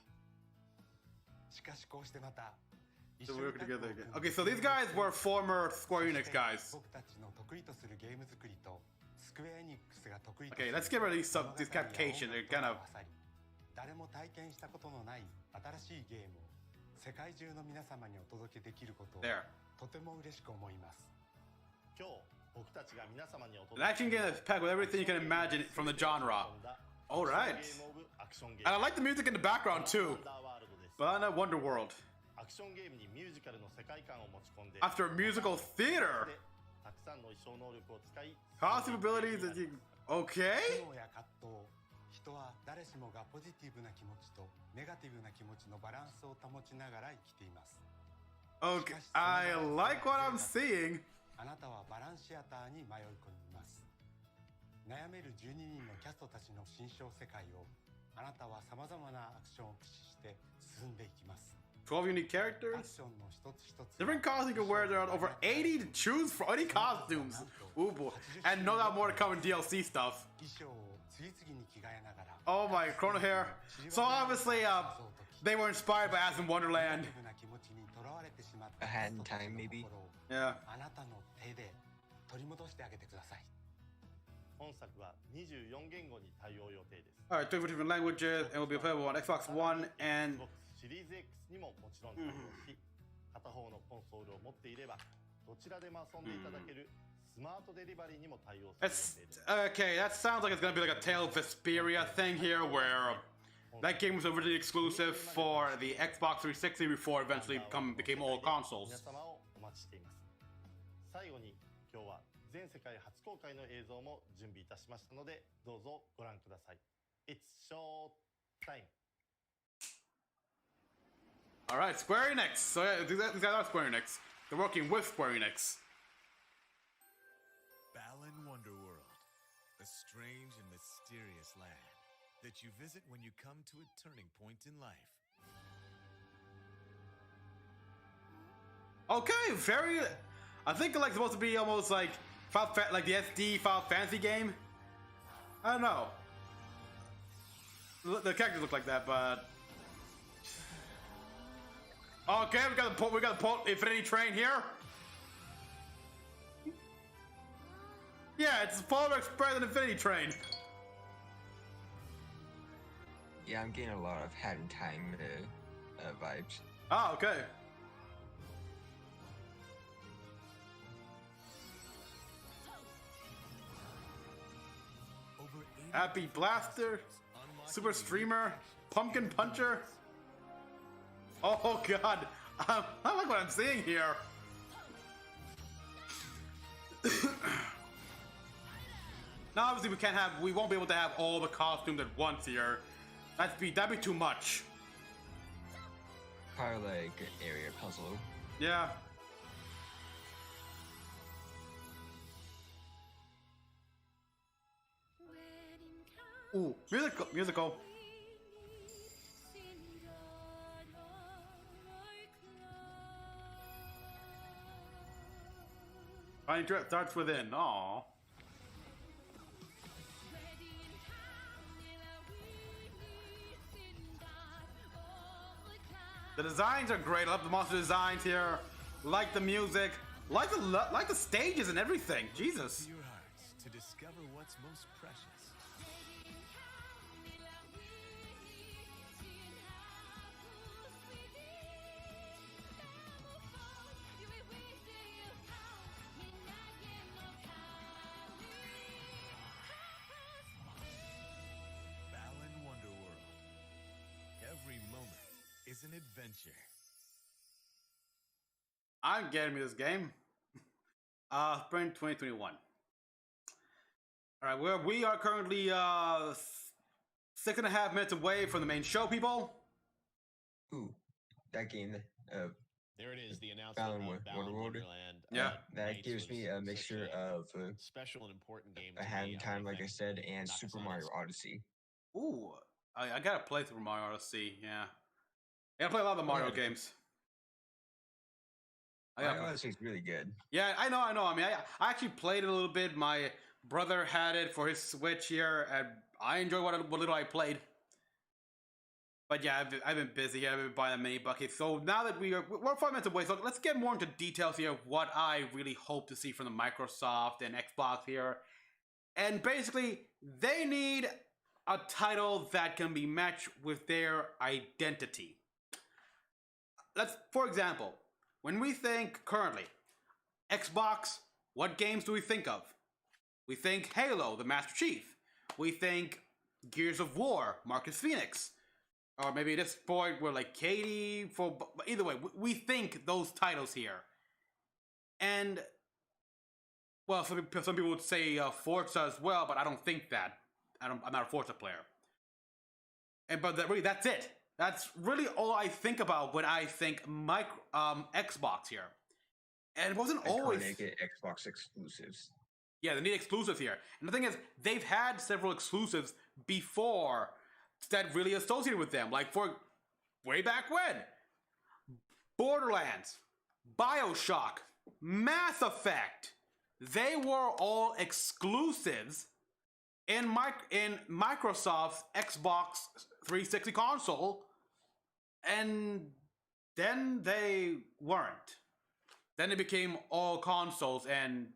しかしこうしてまた So we work together again. Okay, so these guys were former Square Enix guys. Okay, let's get rid of these captations. They're kind of. 誰も体験したことのない新しいゲームを世界中の皆様にお届けできることをとても嬉しく思います。今日僕たちが皆様にお届け An action game that's packed with everything you can imagine from the genre. All right. And I like the music in the background too. But I know Wonder World. After a musical theater. Costume abilities that you. Okay. 人は誰しもがポジティブな気持ちとネガティブな気持ちのバランスを保ちながら生きています。 Okay, I like what I'm seeing. あなたはバランシアターに迷い込みます。悩める12人のキャストたちの新象世界をあなたは様々なアクションを駆使して進んでいきます。 12 unique characters. Different costumes you can wear. There are over 80 to choose from. 80 costumes. Ooh boy. And no doubt more to come in DLC stuff. Oh my, Chrono Hair. So obviously, they were inspired by Alice in Wonderland. A Hat in Time, maybe? Yeah. Alright, 2 different languages, and will be available on Xbox One and... シリーズ X にももちろん対応し、片方のコンソールを持っていればどちらでも遊んでいただけるスマートデリバリーにも対応する予定です。Okay, that sounds like it's gonna be like a Tale of Vesperia thing here, where that game was originally exclusive for the Xbox 360 before it eventually became all consoles. 皆様をお待ちしています。最後に今日は全世界初公開の映像も準備いたしましたのでどうぞご覧ください。It's show time. Alright, Square Enix. So yeah, these guys are Square Enix. They're working with Square Enix. Balan Wonderworld. A strange and mysterious land that you visit when you come to a turning point in life. Okay, very. I think like supposed to be almost like like the SD Final Fantasy game. I don't know. The characters look like that, but okay, we got the Infinity Train here. Yeah, it's Polar Express and Infinity Train. Yeah, I'm getting a lot of Hat in Time vibes. Oh, okay. Happy Blaster, Super Streamer, Pumpkin Puncher. Oh god, I like what I'm seeing here. Now obviously we won't be able to have all the costumes at once here. That'd be too much. Probably like an area puzzle. Yeah. Ooh, musical. Finding Drift starts within. Aww. The designs are great. I love the monster designs here. Like the music. Like the stages and everything. Jesus. Your hearts to discover what's most precious. Balan Wonderworld. Every moment is an adventure. I'm getting me this game. Spring 2021. All right, we are currently 6.5 minutes away from the main show, people. Ooh, that game. There it is, the announcement Balan of Balan Wonderworld. Wonderland. Yeah, that gives me a mixture of special and important game. A Hat in Time, like I said, and Super Mario Odyssey. Ooh, I gotta play Super Mario Odyssey. Yeah, I gotta play a lot of the Mario games. Mario Odyssey is really good. Yeah, I know. I mean, I actually played it a little bit. My brother had it for his Switch here, and I enjoyed what little I played. But yeah, I've been busy. I've been buying mini buckets. So now that we're 5 minutes away, so let's get more into details here of what I really hope to see from the Microsoft and Xbox here. And basically, they need a title that can be matched with their identity. For example, when we think currently, Xbox, what games do we think of? We think Halo, the Master Chief. We think Gears of War, Marcus Phoenix. Or maybe at this point we're like Katie. Either way, we think those titles here. And, well, some people would say Forza as well, but I don't think that. I'm not a Forza player. But really, that's it. That's really all I think about when I think Xbox here. And it wasn't always Xbox exclusives. Yeah, they need exclusives here. And the thing is, they've had several exclusives before that really associated with them. Like for way back when. Borderlands, BioShock, Mass Effect. They were all exclusives in Microsoft's Xbox 360 console. And then they weren't. Then it became all consoles, and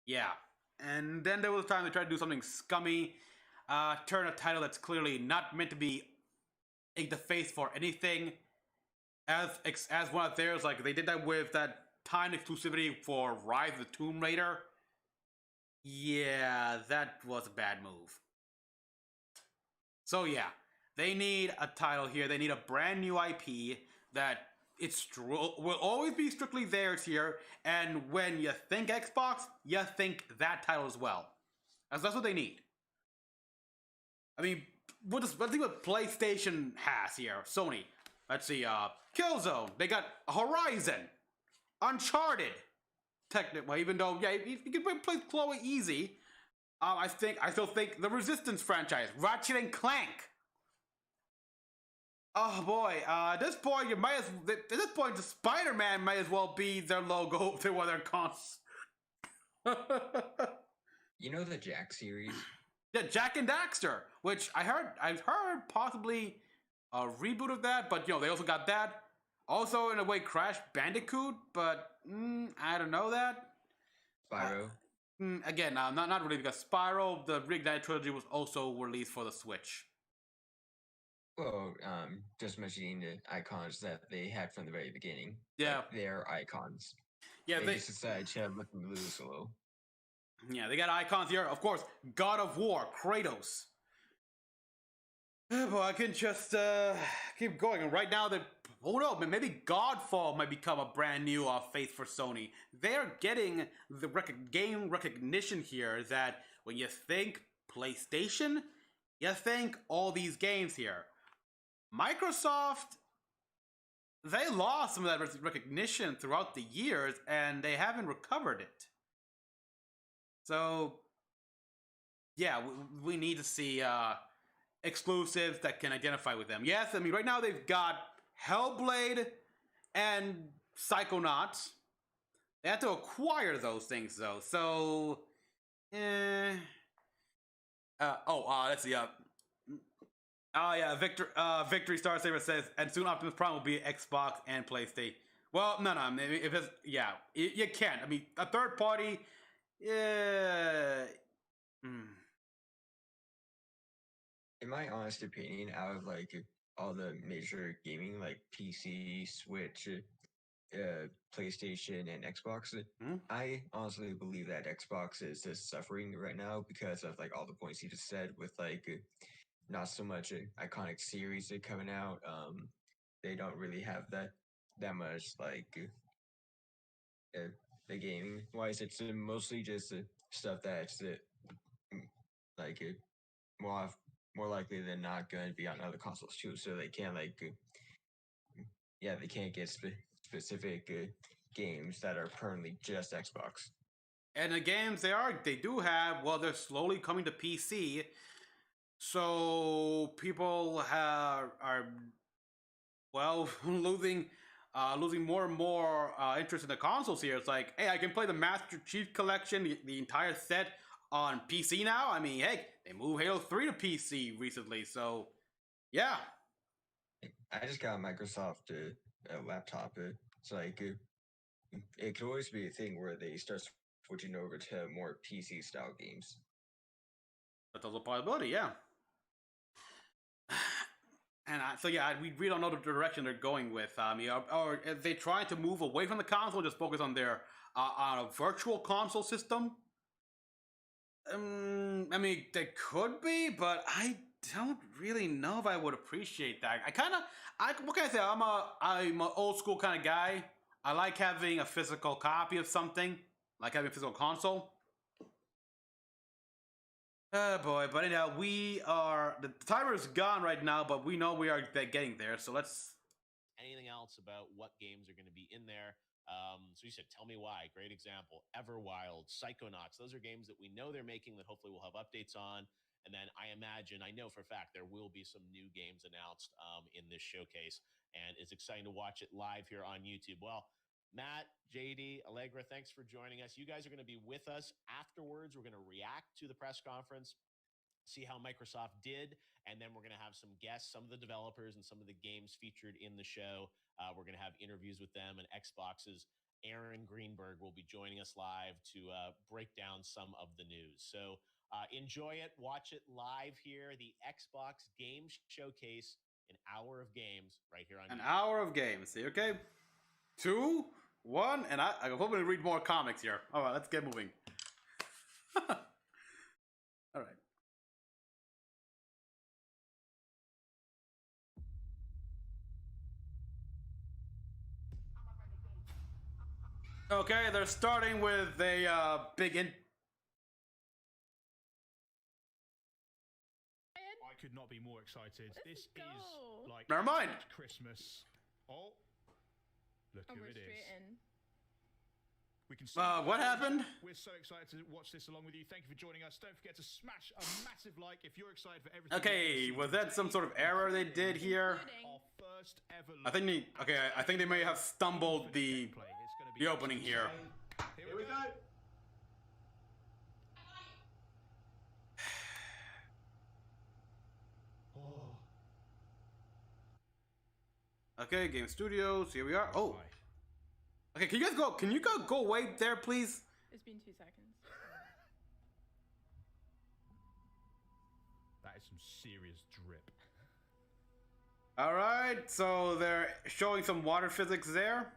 yeah. And then there was a time they tried to do something scummy, turn a title that's clearly not meant to be the face for anything as one of theirs. Like they did that with that timed exclusivity for Rise of the Tomb Raider. Yeah, that was a bad move. So yeah. They need a title here. They need a brand new IP that will always be strictly theirs here. And when you think Xbox, you think that title as well. That's what they need. I mean, let's see what PlayStation has here. Sony. Let's see. Killzone. They got Horizon. Uncharted. Technically, even though, yeah, you can play Chloe easy. I still think the Resistance franchise, Ratchet and Clank. Oh boy, at this point, the Spider-Man might as well be their logo to what their cons. You know the Jack series? Yeah, Jack and Daxter, which I've heard possibly a reboot of that, but they also got that. Also, in a way, Crash Bandicoot, but I don't know that. Spyro. Again, not really, because Spyro, the Reignited trilogy, was also released for the Switch. Well, just mentioning the icons that they had from the very beginning. Yeah. Like their icons. Yeah, they just decided to let them loose a little. Yeah, they got icons here. Of course, God of War, Kratos. Well, I can just keep going. And right now, maybe Godfall might become a brand new face for Sony. They're getting the game recognition here that when you think PlayStation, you think all these games here. Microsoft, they lost some of that recognition throughout the years, and they haven't recovered it. So, yeah, we need to see exclusives that can identify with them. Yes, I mean, right now they've got Hellblade and Psychonauts. They have to acquire those things, though. So, let's see. Victory Star Saver says, and soon Optimus Prime will be Xbox and PlayStation. Well, no, maybe if it's, you can't. I mean, a third party, In my honest opinion, out of like all the major gaming, like PC, Switch, PlayStation, and Xbox, I honestly believe that Xbox is just suffering right now because of like all the points you just said, with like not so much iconic series coming out. They don't really have that much like the gaming wise. It's mostly just stuff that's like more likely than not going to be on other consoles too. So they can't they can't get specific games that are permanently just Xbox. And the games they do have, they're slowly coming to PC. So people are losing more and more interest in the consoles here. It's like, hey, I can play the Master Chief Collection, the entire set on PC now. I mean, hey, they moved Halo 3 to PC recently, so yeah. I just got a Microsoft laptop. It's like it could always be a thing where they start switching over to more PC style games. That's also a possibility, yeah. And we don't know the direction they're going with. Or if they try to move away from the console, just focus on their on a virtual console system. I mean, they could be, but I don't really know if I would appreciate that. What can I say? I'm an old school kind of guy. I like having a physical copy of something, like having a physical console. Oh boy, but anyhow, the timer's gone right now, but we know we are getting there, so let's... Anything else about what games are going to be in there? So you said, Tell Me Why, great example. Everwild, Psychonauts, those are games that we know they're making that hopefully we'll have updates on. And then I know for a fact there will be some new games announced in this showcase, and it's exciting to watch it live here on YouTube. Well, Matt, JD, Allegra, thanks for joining us. You guys are going to be with us afterwards. We're going to react to the press conference, see how Microsoft did, and then we're going to have some guests, some of the developers and some of the games featured in the show. We're going to have interviews with them, and Xbox's Aaron Greenberg will be joining us live to break down some of the news. So enjoy it. Watch it live here, the Xbox Game Showcase, an hour of games right here on YouTube. Hour of games. Okay? 2, 1, and I'm hoping to read more comics here. All right, let's get moving. All right. Okay, they're starting with a big I could not be more excited. This is like Never mind. Christmas. Oh, look who it is. We can see what happened? We're so excited to watch this along with you. Thank you for joining us. Don't forget to smash a massive like if you're excited for everything. Okay, was that some sort of error they did here? Our first ever I think they may have stumbled the opening here. Here we go. Okay, Game Studios, here we are. Oh. Okay, can you guys go? Can you go away there, please? It's been 2 seconds. That is some serious drip. All right, so they're showing some water physics there.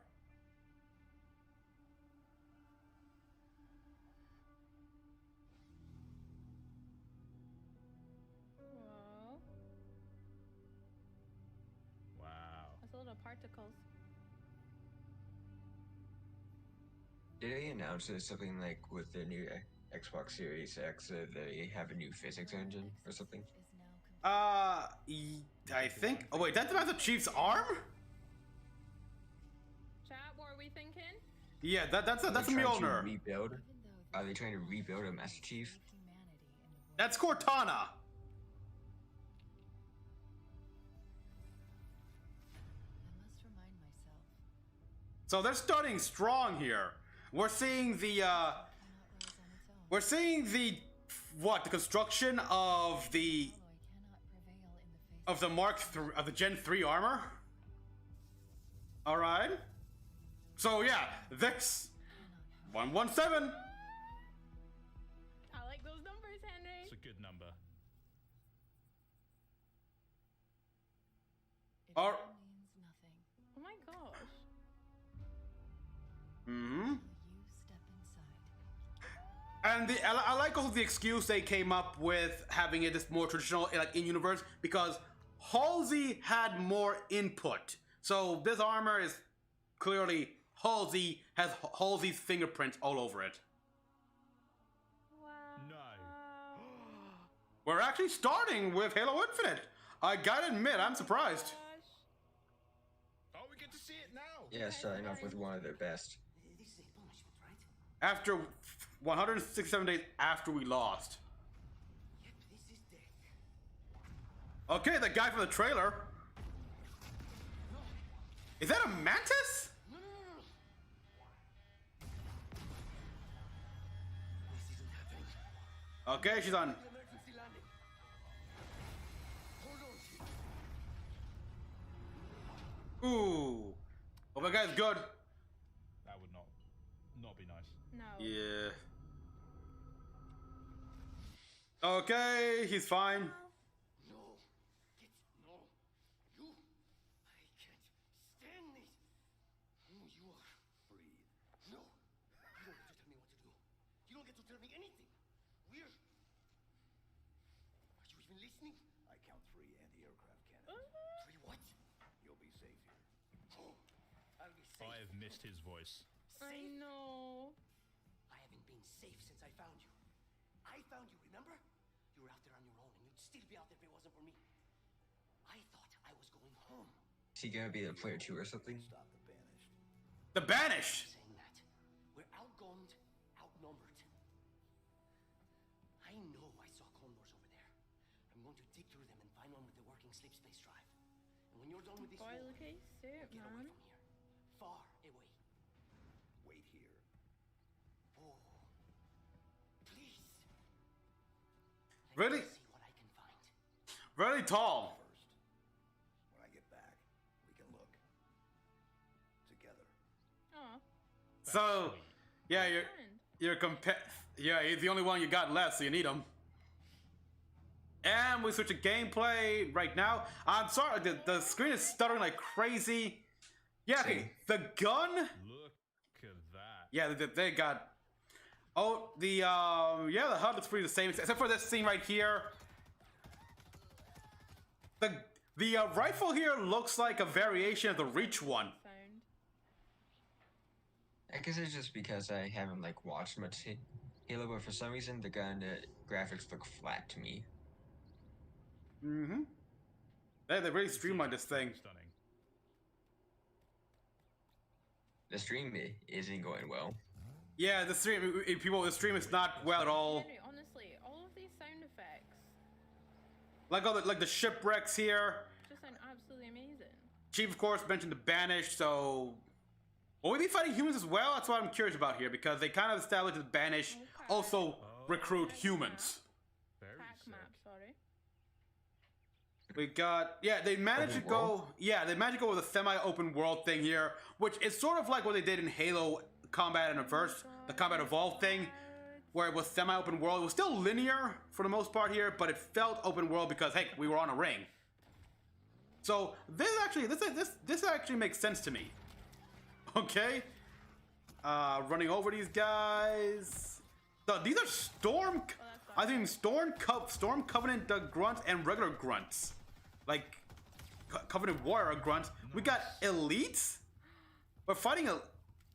Whoa. Wow. That's a little particles. Did they announce something like with the new Xbox Series X they have a new physics engine or something? I think. Oh wait, that's Master Chief's arm. Chat, what are we thinking? Yeah, that's a Mjolnir. Rebuild? Are they trying to rebuild a Master Chief? That's Cortana. So they're starting strong here. We're seeing the the construction of the Gen 3 armor. All right. So yeah, this 117. I like those numbers, Henry. It's a good number. Or Oh my gosh. mm-hmm. And I like also the excuse they came up with having it this more traditional, like in universe, because Halsey had more input. So this armor is clearly has Halsey's fingerprints all over it. Wow. No. We're actually starting with Halo Infinite. I gotta admit, I'm surprised. Oh, we get to see it now. Yeah, starting off with one of their best. After 167 days after we lost. Okay, the guy from the trailer. Is that a mantis? Okay, she's on. Ooh. Oh, my guy's good. That would not be nice. No. Yeah. Okay, he's fine. No. No. You. I can't stand this. Who you are. Breathe. No. You don't get to tell me what to do. You don't get to tell me anything. We're... Are you even listening? I count 3 anti-aircraft cannons. 3 what? You'll be safe here. Oh, I'll be safe. I have missed his voice. I know. I haven't been safe since I found you. I found you, remember? You were out there on your own, and you'd still be out there if it wasn't for me. I thought I was going home. Is he gonna be the player 2 or something? Stop the Banished. The Banished! Saying that. We're outgunned, outnumbered. I know I saw condors over there. I'm going to dig through them and find one with the working sleep space drive. And when you're done with this Boy, war, look at his suit, get away man. from here. Far away. Wait here. Oh. Please. Really? See what I can find. Really tall. First, when I get back, we can look. Together. Aw. So, yeah, he's the only one you got left, so you need him. And we switch to gameplay right now. I'm sorry, the screen is stuttering like crazy. Yeah, okay, the gun. Look at that. Yeah, they got. Oh, the the HUD looks pretty the same, except for this scene right here. The rifle here looks like a variation of the Reach one. Sound. I guess it's just because I haven't like watched much Halo, but for some reason the gun graphics look flat to me. Mm-hmm. They really streamlined this thing. Stunning. The stream isn't going well. Yeah, the stream, the stream is not well at all. Henry, honestly, all of these sound effects Like the shipwrecks here. just sound absolutely amazing. Chief, of course, mentioned the Banished, so will we be fighting humans as well? That's what I'm curious about here, because they kind of established the Banished also recruit humans. Pack map, sorry. We got, they managed to go with a semi-open world thing here, which is sort of like what they did in Halo Combat and Reverse, the Combat Evolved thing, where it was semi-open world. It was still linear for the most part here, but it felt open world because, hey, we were on a ring. So this actually makes sense to me. Okay, running over these guys. So these are Storm Covenant grunts and regular grunts, like Covenant Warrior grunts. We got elites. We're fighting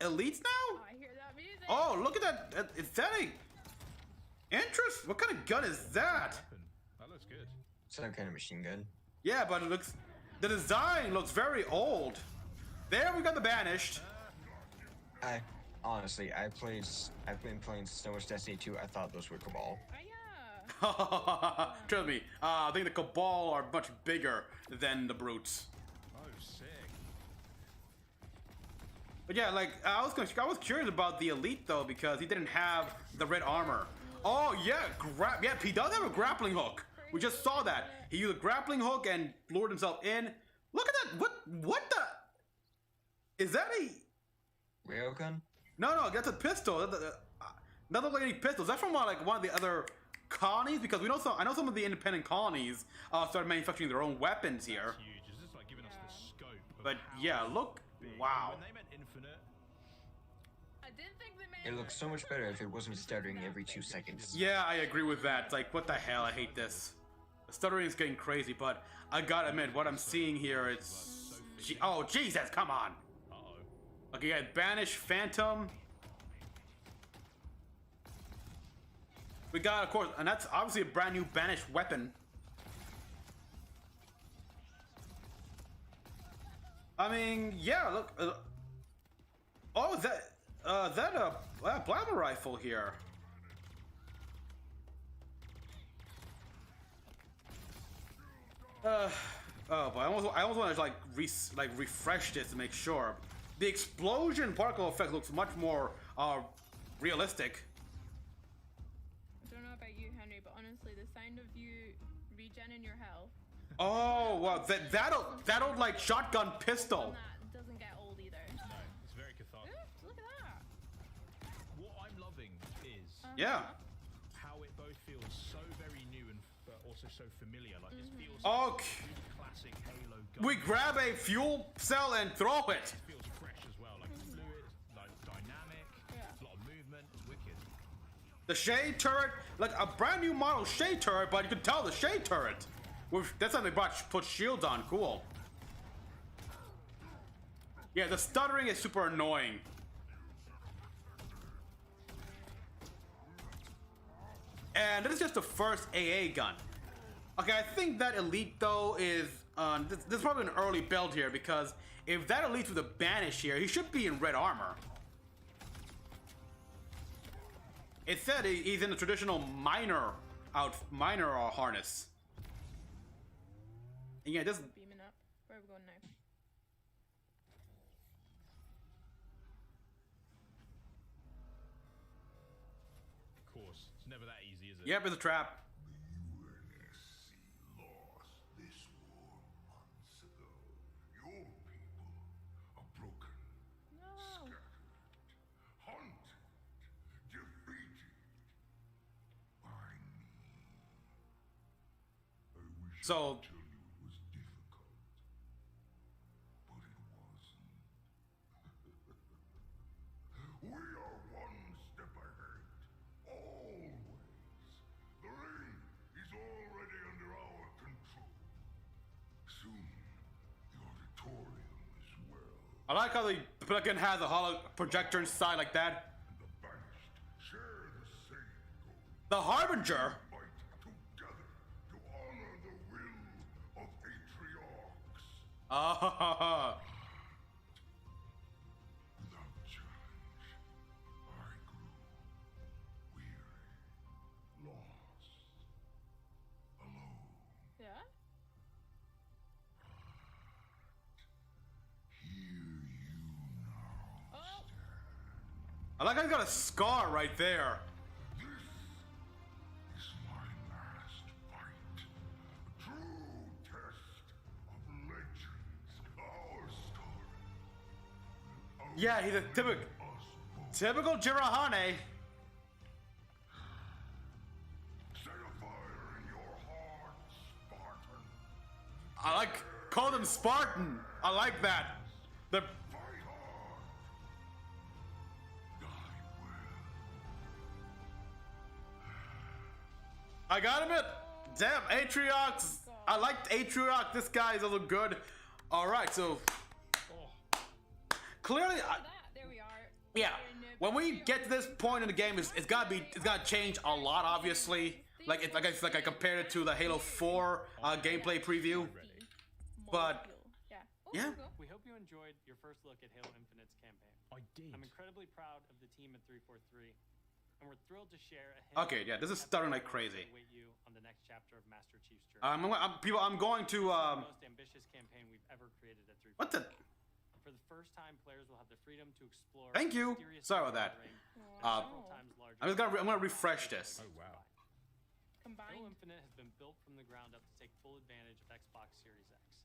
elites now. I hear that music. Oh, look at that! Is that a interest? What kind of gun is that? That looks good. Some kind of machine gun. Yeah, but the design looks very old. There we got the Banished. Honestly, I've been playing so much Destiny 2, I thought those were Cabal. Trust me, I think the Cabal are much bigger than the Brutes. Oh, sick. But yeah, like I was curious about the Elite though, because he didn't have the red armor. Oh yeah, he does have a grappling hook. We just saw that. He used a grappling hook and lured himself in. Look at that! What the? Is that a railgun? No, that's a pistol. That doesn't look like any pistols. That's from one of the other colonies, because I know some of the independent colonies started manufacturing their own weapons here. That's huge. It's just like giving us the scope. But yeah, look, wow. When they meant infinite, I didn't think they it looks so much better if it wasn't stuttering every 2 seconds. Yeah, I agree with that. It's like, what the hell? I hate this. The stuttering is getting crazy, but I gotta admit, what I'm seeing here, it's... Oh, Jesus, come on! Okay, yeah, Banish Phantom. We got, of course, and that's obviously a brand new Banish weapon. I mean, yeah, look. Oh, that Blammer rifle here. Oh, but I almost want to like refresh this to make sure. The explosion particle effect looks much more realistic. I don't know about you, Henry, but honestly, the sound of you regenerating your health. Oh, wow, that'll like shotgun pistol. That doesn't get old either. no, it's very cathartic. Oops, look at that. What I'm loving is how it both feels so very new and but also so familiar. Like this feels like classic Halo gun. We grab a fuel cell and throw it. It feels fresh as well, like fluid, like dynamic. A lot of movement. It's wicked. The Shade turret, like a brand new model Shade turret, but you can tell the Shade turret. That's how they put shields on. Cool. Yeah, the stuttering is super annoying. And this is just the first AA gun. Okay, I think that Elite though is this is probably an early build here, because if that Elite's with a Banish here, he should be in red armor. It said he's in the traditional miner harness. And yeah, this. Beaming up. Where are we going now? Of course, it's never that easy, is it? Yep, it's a trap. So we are one step ahead. Always. The ring is already under our control. Soon, the auditorium as well. I like how they fucking have the holo projector inside like that. And the banished share the same goal. The Harbinger. Without challenge, I I like how he's got a scar right there. This is my last fight. True test of legends. Our story. Yeah, he's a typical Jirahane. Set a fire in your heart, Spartan. I like call them Spartan. I like that. The Fight hard. Die well. I got him it. Damn, Atriox. I liked Atriox. This guy is a little good. All right, so clearly, There we are. yeah. When we get to this point in the game, it's gotta change a lot. Obviously, like I compared it to the Halo 4 gameplay preview, but yeah. We hope you enjoyed your first look at Halo Infinite's campaign. I did. I'm incredibly proud of the team at 343, and we're thrilled to share a Okay, yeah, this is stuttering like crazy. await you on the next chapter of Master Chief's journey. I'm going to This is the most ambitious campaign we've ever created at 343. what the? For the first time, players will have the freedom to explore. Thank you. mysterious Sorry about that. several times larger I'm gonna refresh this. Oh wow. Halo Infinite has been built from the ground up to take full advantage of Xbox Series X.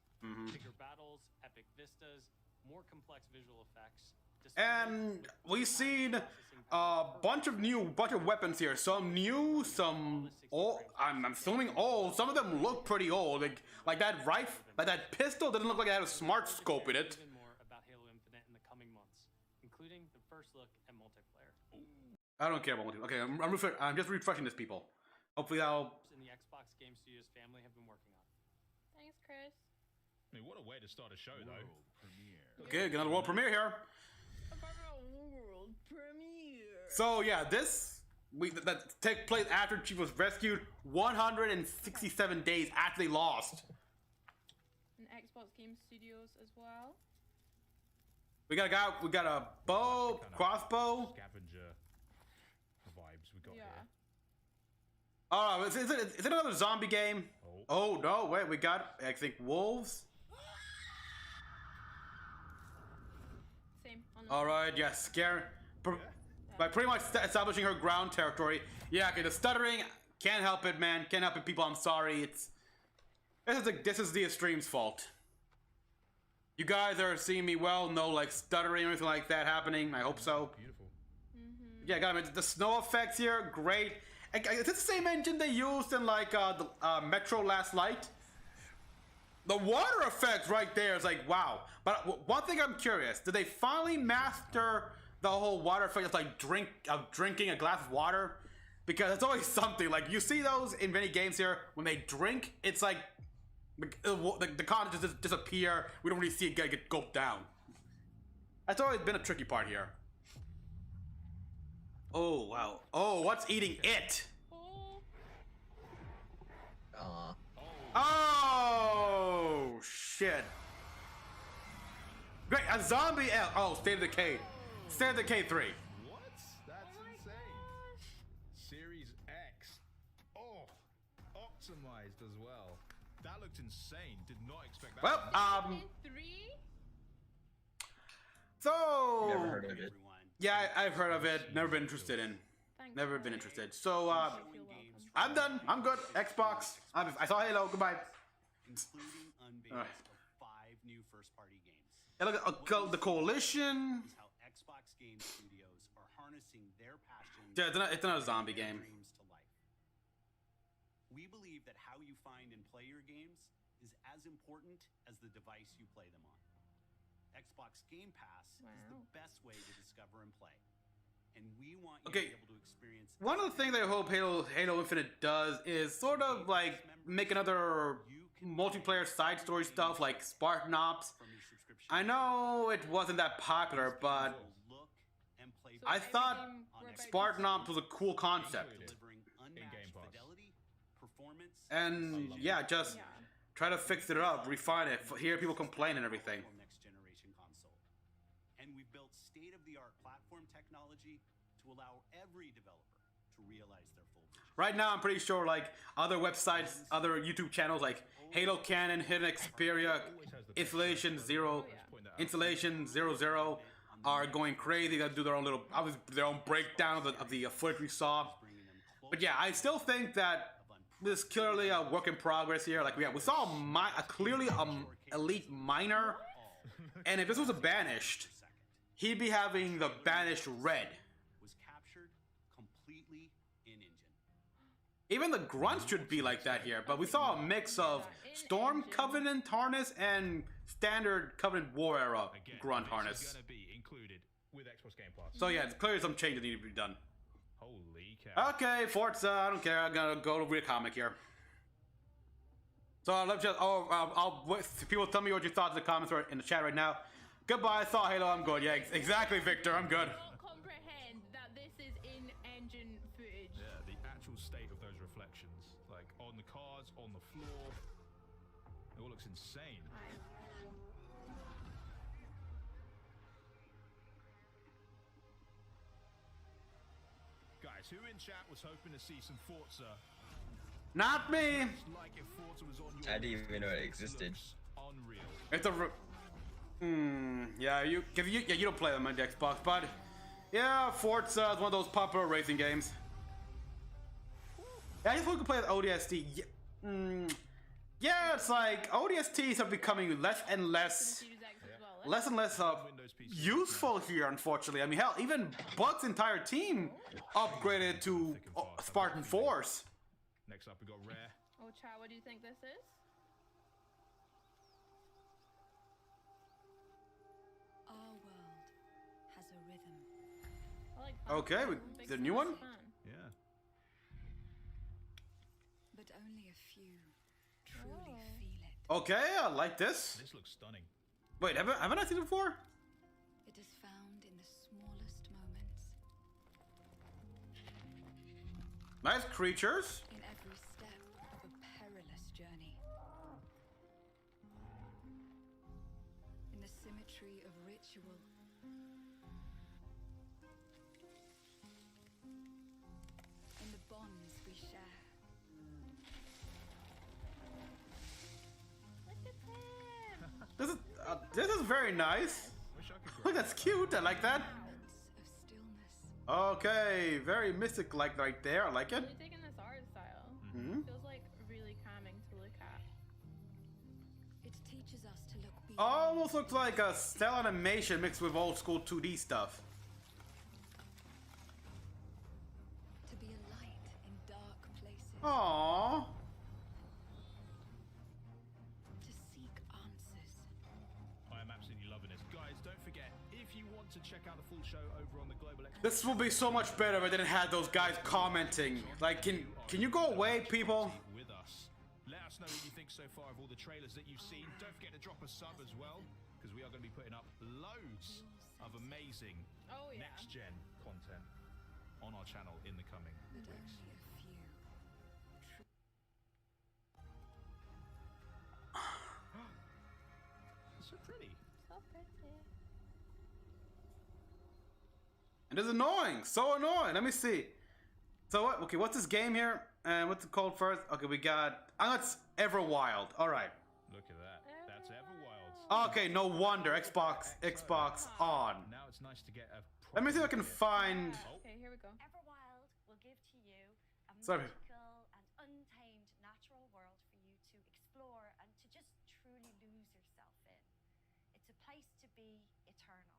Bigger battles, epic vistas, more complex visual effects. And we've seen a bunch of weapons here. Some new, some old. I'm assuming old. Some of them look pretty old. Like that rifle, like that pistol doesn't look like it had a smart scope in it. Even more about Halo Infinite in the coming months, including the first look at multiplayer. I don't care about multiplayer. Okay, I'm just refreshing this, people. Hopefully that'll. In the Xbox Game Studios family have been working on. Thanks, Chris. I mean, what a way to start a show, though. Okay, get another world premiere here. World premiere. So yeah, that take place after Chief was rescued 167 days after they lost. And Xbox Game Studios as well. We got a bow, crossbow. Scavenger vibes we got here. Oh, is it another zombie game? Oh no, wait, we got I think wolves. Same. All right, yeah, scare. By pretty much establishing her ground territory. Yeah, okay, the stuttering can't help it, man. Can't help it, people. I'm sorry. This is the stream's fault. You guys are seeing me well. No like stuttering or anything like that happening. I hope so. Beautiful. Yeah, got it. The snow effects here, great. Is this the same engine they used in like the Metro Last Light? The water effects right there is like wow. But one thing I'm curious: did they finally master the whole water effect of like drinking a glass of water? Because it's always something. Like you see those in many games here when they drink, it's like the content just disappear. We don't really see it get gulped down. That's always been a tricky part here. Oh wow! Oh, what's eating it? Oh shit! Great, a zombie elk. Oh, State of Decay. State of Decay 3. What? That's insane. Series X. Oh, optimized as well. That looked insane. Did not expect that. Well, so Never heard of it. yeah, I've heard of it. Never been interested in. Never been interested. So I'm done. I'm good. Xbox. I saw Halo. Goodbye. Including unveils of 5 new first-party games. Yeah, look at the Coalition. Is how Xbox Game Studios are harnessing their passion. Yeah, it's not a zombie game. Dreams to life. We believe that how you find and play your games is as important as the device you play them on. Xbox Game Pass is the best way to discover and play. And we want you to be able to experience. One of the things I hope Halo Infinite does is sort of like make another multiplayer side story stuff like Spartan Ops. I know it wasn't that popular, but I thought Spartan Ops was a cool concept. And yeah, just try to fix it up, refine it, hear people complain and everything. And we built state-of-the-art platform technology to allow every developer to realize their full vision. Right now, I'm pretty sure like other websites, other YouTube channels like Halo Canon, Hidden Xperia, Installation 00, are going crazy. They do their own little, obviously their own breakdown of the footage we saw. But yeah, I still think that this is clearly a work in progress here. Like we saw a clearly elite miner, and if this was a banished, he'd be having the banished red. Was captured completely in engine. Even the grunts should be like that here, but we saw a mix of Storm Covenant harness and standard Covenant War Era grunt harness. Gonna be included with Xbox Game Pass. So yeah, it's clearly some changes need to be done. Holy cow. Okay, Forza, I don't care. I'm gonna go read a comic here. So let's just. I'll wait. People tell me what your thoughts in the comments or in the chat right now. Goodbye. I saw Halo. I'm good. Yeah, exactly, Victor. I'm good. I don't comprehend that this is in-engine footage. Yeah, the actual state of those reflections, like on the cars, on the floor, it all looks insane. Guys, who in chat was hoping to see some Forza? Not me. Like if Forza was on your I didn't even know it existed. Unreal. It's a. Yeah, you don't play them on the Xbox, but yeah, Forza is one of those popular racing games. Yeah, I just want to play the ODST. Yeah, it's like ODSTs are becoming less and less useful here, unfortunately. I mean, hell, even Buck's entire team upgraded to Spartan Force. Next up, we got Rare. Oh, Chad, what do you think this is? Our world has a rhythm. I like Okay, the new one? Yeah. But only a few truly feel it. Okay, I like this. This looks stunning. Wait, haven't I seen it before? It is found in the smallest moments. Nice creatures. In every step of a perilous journey. In the symmetry of ritual. In the bonds we share. This is very nice. Look, that's cute. I like that. Okay, very mystic like right there. I like it. Really digging this art style. Mhm. Feels like really calming to look at. It teaches us to look beyond. Almost looks like a cell animation mixed with old school 2D stuff. To be a light in dark places. Aww. To seek answers. I am absolutely loving this. Guys, don't forget, if you want to check out the full show over on the Global Xbox... This will be so much better if I didn't have those guys commenting. Like, can you go away, people? With us. Let us know what you think so far of all the trailers that you've seen. Don't forget to drop a sub as well, because we are going to be putting up loads of amazing next-gen content on our channel in the coming weeks. So pretty. So pretty. It is annoying. So annoying. Let me see. So what? Okay, what's this game here? And what's it called first? Okay, we got. That's Everwild. All right. Look at that. That's Everwild. Okay, no wonder. Xbox on. Now it's nice to get a. Let me see if I can find. Okay, here we go. Everwild will give to you a Sorry. magical and untamed natural world for you to explore and to just truly lose yourself in. It's a place to be eternal.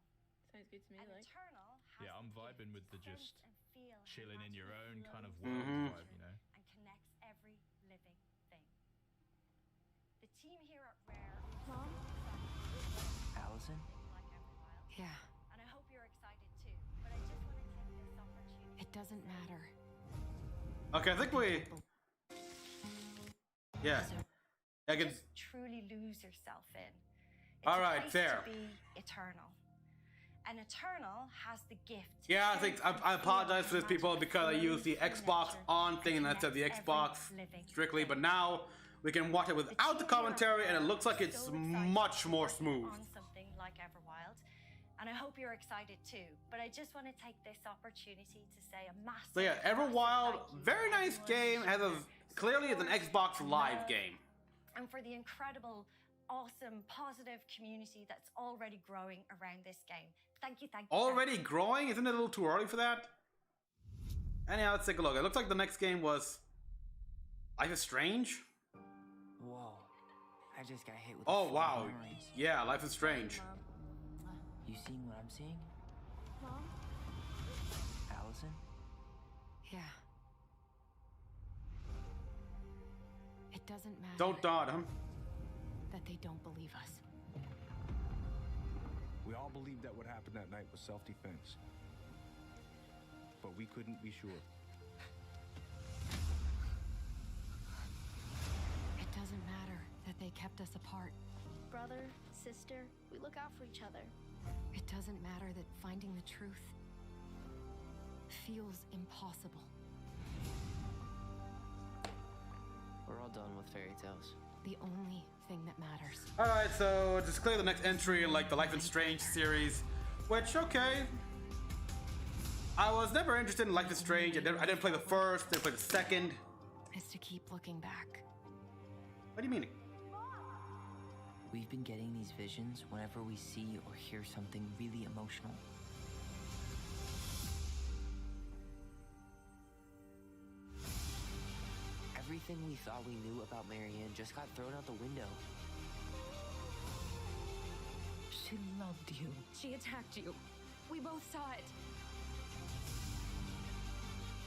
Sounds good to me. And Like. eternal has Yeah, I'm the vibing with gift the to just sense and feel how chilling in your magic own kind of flows world vibe, you know. and connects every living thing. The team here at Rare Allison? like Everwild. Yeah. And I hope you're excited too. But I just want to take this opportunity. It doesn't matter. Okay, I think we. Yeah. I can. Just truly lose yourself in. All right, there. To be eternal. And eternal has the gift. Yeah, I think I apologize for this, people, because I used the Xbox on thing and instead of the Xbox strictly. But now we can watch it without the commentary, and it looks like it's much more smooth. On something like Everwild. And I hope you're excited too. But I just want to take this opportunity to say a massive. So yeah, Everwild, very nice game. Clearly it's an Xbox Live game. And for the incredible awesome, positive community that's already growing around this game. Thank you, thank you. Already growing? Isn't it a little too early for that? Anyhow, let's take a look. It looks like the next game was Life is Strange. Whoa. I just got hit with Oh, wow. Yeah, Life is Strange. You seeing what I'm seeing? Mom? Allison? Yeah. It doesn't matter. Don't dodge him. That they don't believe us. We all believed that what happened that night was self-defense. But we couldn't be sure. It doesn't matter that they kept us apart. Brother, sister, we look out for each other. It doesn't matter that finding the truth feels impossible. We're all done with fairy tales. The only thing that matters. Alright, so just clear the next entry in like the Life is Strange series. Which, okay. I was never interested in Life is Strange. I didn't play the first, didn't play the second. Is to keep looking back. What do you mean? We've been getting these visions whenever we see or hear something really emotional. Everything we thought we knew about Marianne just got thrown out the window. She loved you. She attacked you. We both saw it.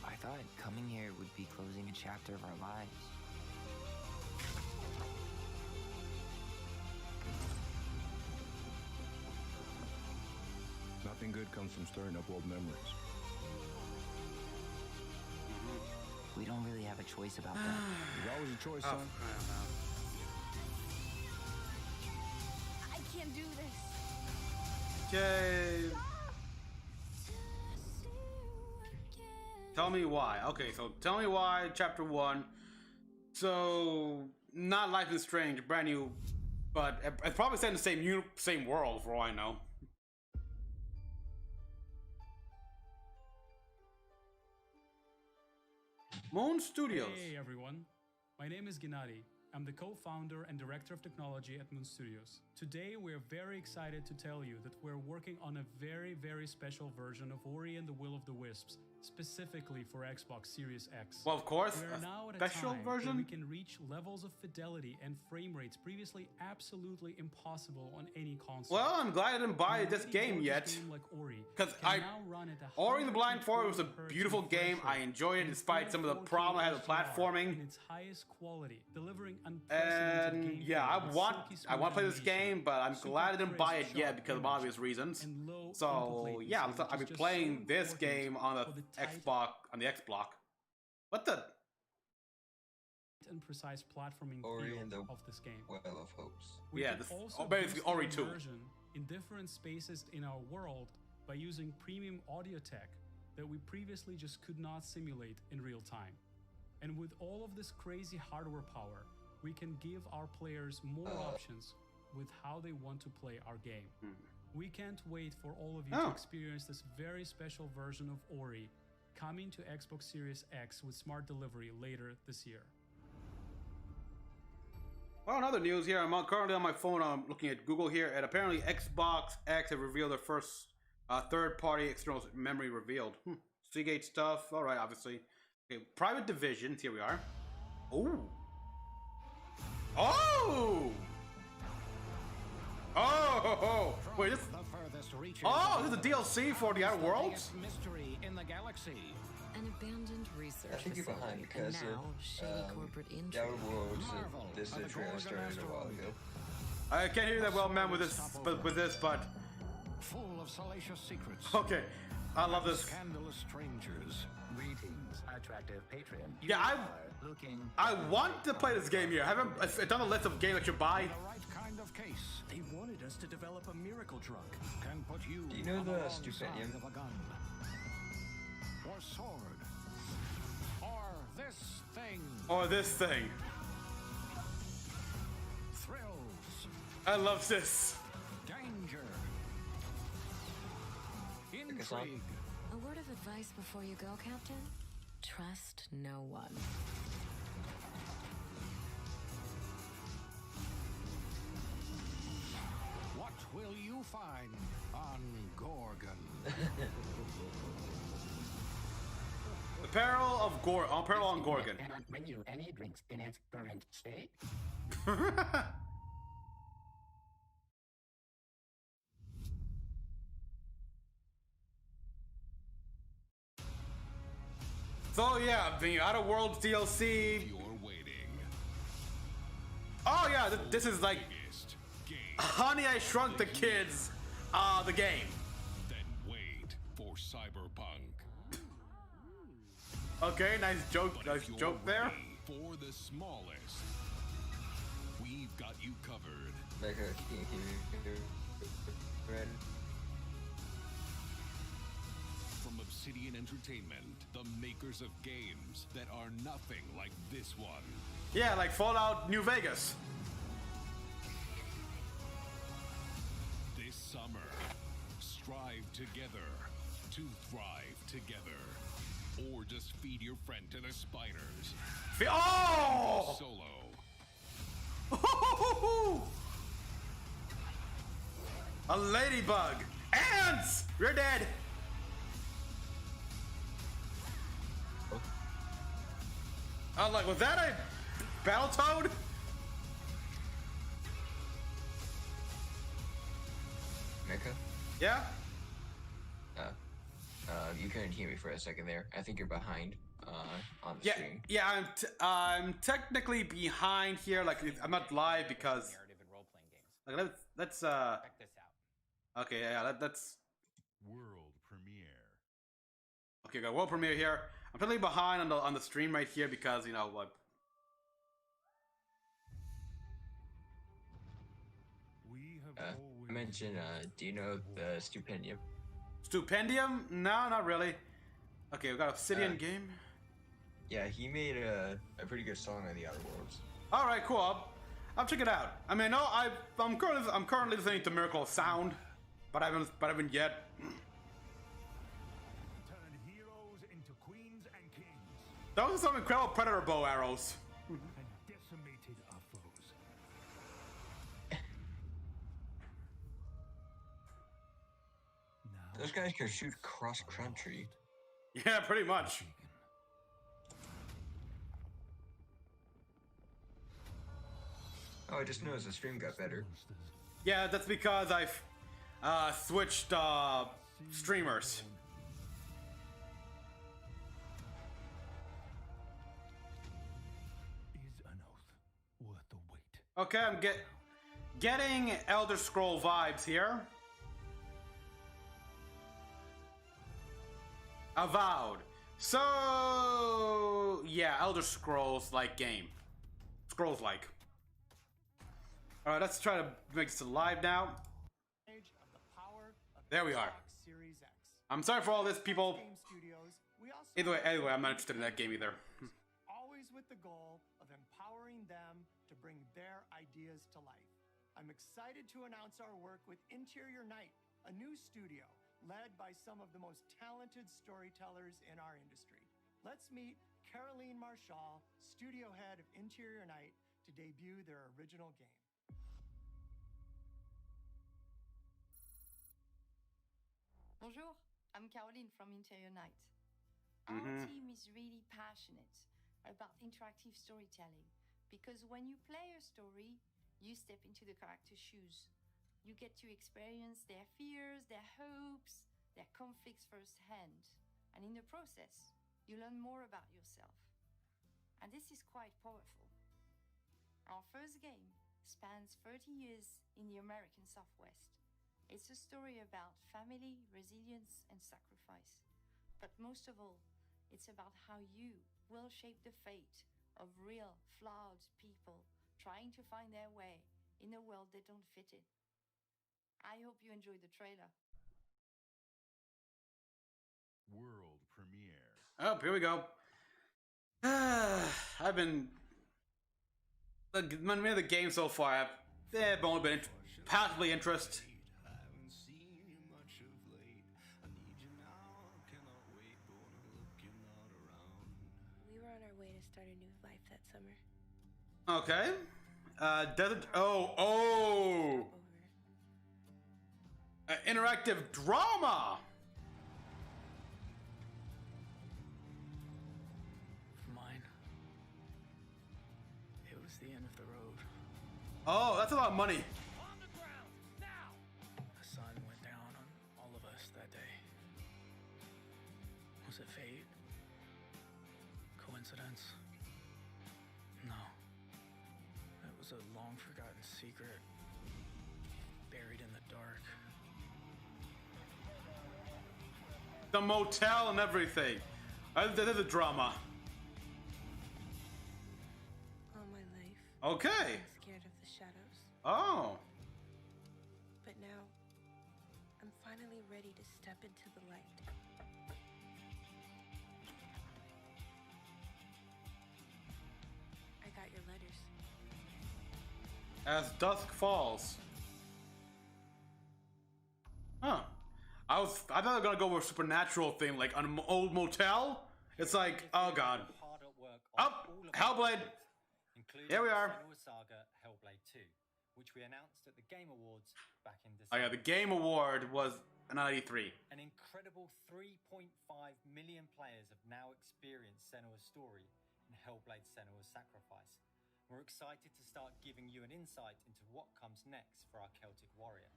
I thought coming here would be closing a chapter of our lives. Nothing good comes from stirring up old memories. We don't really have a choice about that. There's always a choice, son. I can't do this. Okay. Tell me why. Okay, so tell me why, chapter 1. So, not Life is Strange, brand new, but it's probably set in the same world for all I know. Moon Studios. Hey everyone, my name is Gennady. I'm the co-founder and director of technology at Moon Studios. Today we're very excited to tell you that we're working on a very, very special version of Ori and the Will of the Wisps, specifically for Xbox Series X. Well, of course, we're now at special a time version? where we can reach levels of fidelity and frame rates previously absolutely impossible on any console. Well, I'm glad I didn't buy this game yet. Because Ori and the Blind Forest was a beautiful game. I enjoyed it despite some of the problems I had with platforming. In its highest quality, delivering And yeah, I want to play this game, but I'm glad I didn't buy it yet because of obvious reasons. So yeah, I'll be playing this game on the Xbox, on the X block. What the? And precise platforming Ori feel of this game. Well of Hopes. Yeah, this basically Ori 2. In different spaces in our world by using premium audio tech that we previously just could not simulate in real time. And with all of this crazy hardware power, we can give our players more options with how they want to play our game. We can't wait for all of you to experience this very special version of Ori coming to Xbox Series X with smart delivery later this year. Well, in other news here, I'm currently on my phone. I'm looking at Google here, and apparently Xbox X have revealed their first third-party external memory revealed. Seagate stuff. All right, obviously. Okay, private divisions. Here we are. Oh. Oh. Oh. Wait, this. Oh, this is a DLC for the Outer Worlds. Mystery in the galaxy. An abandoned research I think you're behind because the Outer Worlds. This is a trailer started a while ago. I can't hear that well, man, with this, but Full of salacious secrets. okay, I love this. Scandalous strangers. Greetings, attractive patron. Yeah, I want to play this game here. I haven't. It's on a list of games I should buy. The right kind of case. They wanted us to develop a miracle drug. Can put you. Do you know on the wrong Stupendium? side of a gun. Or sword. Or this thing. Or this thing. Thrills. I love this. Danger. Intrigue. A word of advice before you go, Captain? Trust no one. will you find on Gorgon? The peril of peril on Gorgon. Cannot bring you any drinks in its current state. So yeah, the Outer Worlds DLC. You're waiting. Oh yeah, this is like Honey, I Shrunk the Kids, the game. Then wait for Cyberpunk. Okay, nice joke there. For the smallest, we've got you covered. From Obsidian Entertainment, the makers of games that are nothing like this one. Yeah, like Fallout New Vegas. This summer, strive together to thrive together. Or just feed your friend to the spiders. Oh! Solo. A ladybug. Ants! You're dead. I was like, was that a Battletoad? Mecha? Yeah? You couldn't hear me for a second there. I think you're behind on the stream. Yeah, I'm technically behind here. Like, I'm not live because. Narrative and role-playing games. Like, let's Check this out. Okay, yeah, that's. World premiere. Okay, got world premiere here. I'm totally behind on the stream right here because, you know what. I mentioned, do you know the Stupendium? Stupendium? No, not really. Okay, we got Obsidian game. Yeah, he made a pretty good song on the Outer Worlds. All right, cool. I'll check it out. I mean, no, I'm currently listening to Miracle of Sound, but I haven't yet. Turn heroes into queens and kings. Those are some incredible Predator bow arrows. And decimated our foes. Those guys can shoot cross country. Yeah, pretty much. Oh, I just noticed the stream got better. Yeah, that's because I've switched streamers. Is an oath worth the wait? Okay, I'm getting Elder Scroll vibes here. Avowed. So yeah, Elder Scrolls like game. Scrolls like. Alright, let's try to make this live now. There we are. I'm sorry for all this, people. Anyway, I'm not interested in that game either. Always with the goal of empowering them to bring their ideas to life. I'm excited to announce our work with Interior Night, a new studio led by some of the most talented storytellers in our industry. Let's meet Caroline Marchal, studio head of Interior Night, to debut their original game. Bonjour, I'm Caroline from Interior Night. Our team is really passionate about interactive storytelling because when you play a story, you step into the character's shoes. You get to experience their fears, their hopes, their conflicts firsthand. And in the process, you learn more about yourself. And this is quite powerful. Our first game spans 30 years in the American Southwest. It's a story about family, resilience, and sacrifice. But most of all, it's about how you will shape the fate of real, flawed people trying to find their way in a world they don't fit in. I hope you enjoy the trailer. World premiere. Oh, here we go. I've been many of the games so far. I've only been passively interested. We were on our way to start a new life that summer. Okay. Desert. Oh. Interactive drama. For mine, it was the end of the road. Oh, that's a lot of money. The sun went down on all of us that day. Was it fate? Coincidence? No. It was a long forgotten secret, buried in the dark. The motel and everything. That is a drama. All my life, Okay. I'm scared of the shadows. Oh. But now, I'm finally ready to step into the light. I got your letters. As dusk falls. Huh. I thought they were gonna go with a supernatural thing, like an old motel. It's like, oh god. Oh, Hellblade. Here we are. Senua's Saga Hellblade 2, which we announced at the Game Awards back in December. Oh yeah, the Game Award was an 93. An incredible 3.5 million players have now experienced Senua's story in Hellblade: Senua's Sacrifice. We're excited to start giving you an insight into what comes next for our Celtic warrior.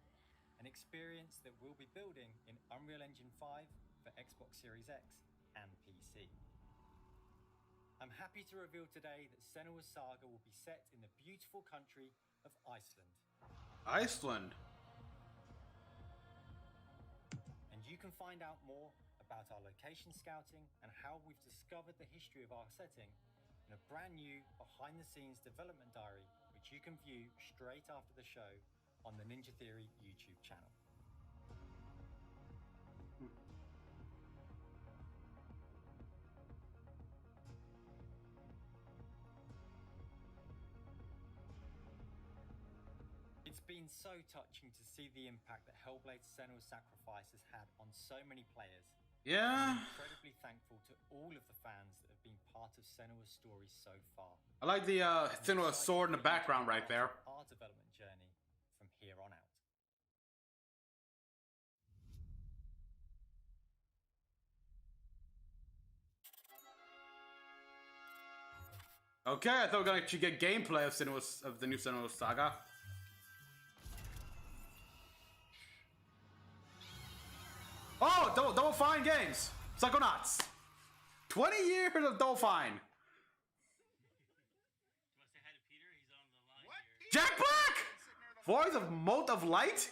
An experience that we'll be building in Unreal Engine 5 for Xbox Series X and PC. I'm happy to reveal today that Senua's Saga will be set in the beautiful country of Iceland. Iceland. And you can find out more about our location scouting and how we've discovered the history of our setting in a brand new behind-the-scenes development diary, which you can view straight after the show on the Ninja Theory YouTube channel. It's been so touching to see the impact that Hellblade: Senua's Sacrifice has had on so many players. Yeah. I'm incredibly thankful to all of the fans that have been part of Senua's story so far. I like the Senua sword in the background right there. Our development journey from here on out. Okay, I thought we were gonna actually get gameplay of the new Senua Saga. Oh, Double Fine Games! Psychonauts! 20 years of Double Fine! Jack Black! Voice of Mote of Light?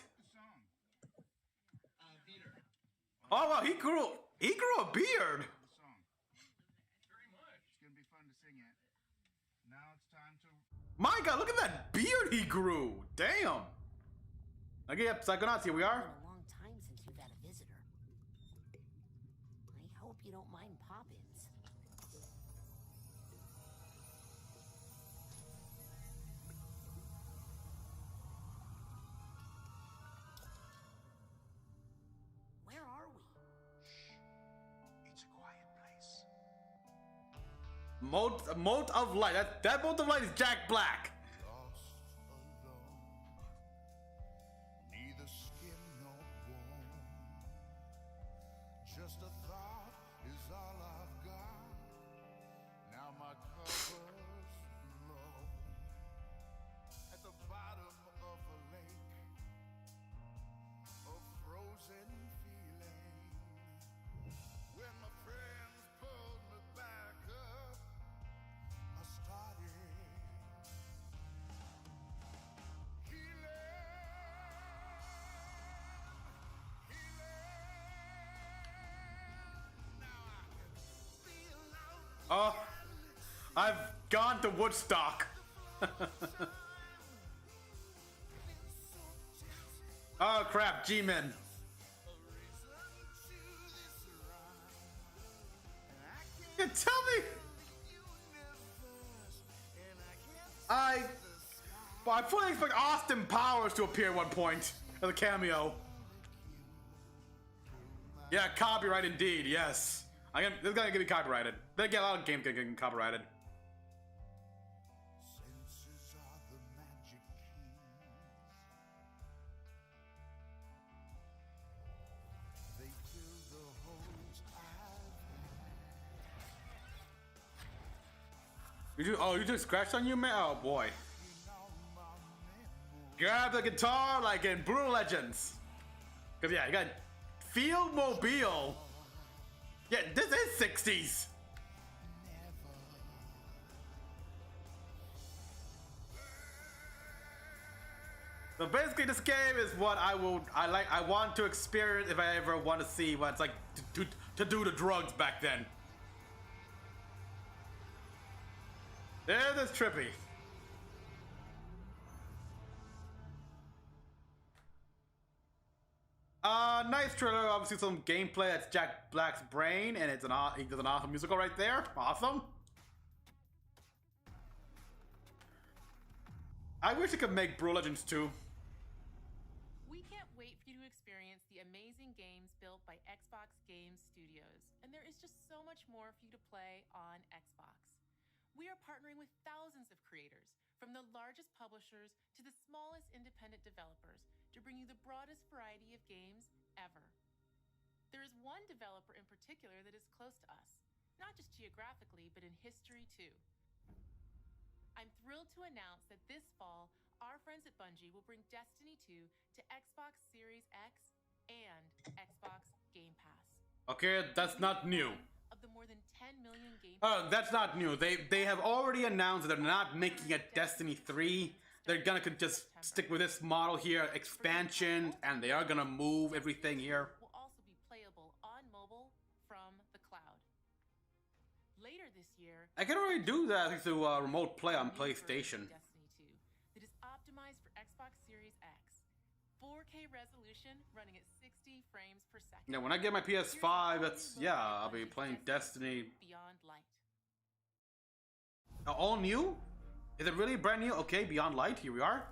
Oh wow, he grew a beard! My god, look at that beard he grew! Damn! Okay, yep, Psychonauts, here we are. It's been a long time since you've had a visitor. I hope you don't mind pop-ins. Where are we? It's a quiet place. Mote of Light. That Mote of Light is Jack Black. Neither skin nor bone. Just a thought is all I've got. Now my cover's low. At the bottom of a lake, a frozen feeling. When my friends pulled me back up, I started Oh, I've gone to Woodstock. Oh crap, G-Men. You tell me. I fully expect Austin Powers to appear at one point as a cameo. Yeah, copyright indeed. Yes, this is gonna get me copyrighted. Then again, a lot of games get copyrighted. You just scratched on you, man? Oh boy. Grab the guitar like in Brutal Legends. Cause yeah, you got Field Mobile. Yeah, this is 60s. So basically, this game is what I want to experience if I ever want to see what it's like to do the drugs back then. There's this trippy. Nice trailer. Obviously, some gameplay. That's Jack Black's brain, and he does an awesome musical right there. Awesome. I wish it could make Brutal Legends 2. We can't wait for you to experience the amazing games built by Xbox Game Studios, and there is just so much more for you to play on Xbox. We are partnering with thousands of creators, from the largest publishers to the smallest independent developers, to bring you the broadest variety of games ever. There is one developer in particular that is close to us, not just geographically, but in history too. I'm thrilled to announce that this fall, our friends at Bungie will bring Destiny 2 to Xbox Series X and Xbox Game Pass. Okay, that's not new. Of the more than 10 million game that's not new. They have already announced that they're not making a Destiny 3. They're gonna just stick with this model here, expansion, and they are gonna move everything here. Will also be playable on mobile from the cloud. Later this year, I can already do that through remote play on PlayStation. Destiny 2 that is optimized for Xbox Series X. 4K resolution running at 60 frames per second. Yeah, when I get my PS5, I'll be playing Destiny. Beyond Light. All new? Is it really brand new? Okay, Beyond Light, here we are.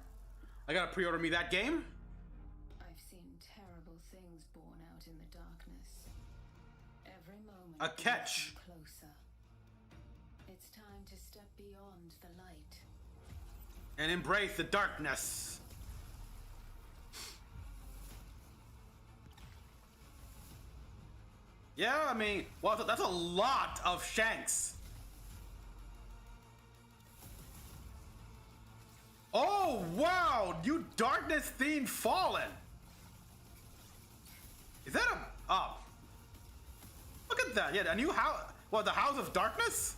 I gotta pre-order me that game. I've seen terrible things born out in the darkness. Every moment A catch. closer. It's time to step beyond the light. And embrace the darkness. Yeah, I mean, well, that's a lot of Shanks. Oh, wow! New darkness themed Fallen! Is that a... Oh. Look at that. Yeah, a new house... What, the House of Darkness?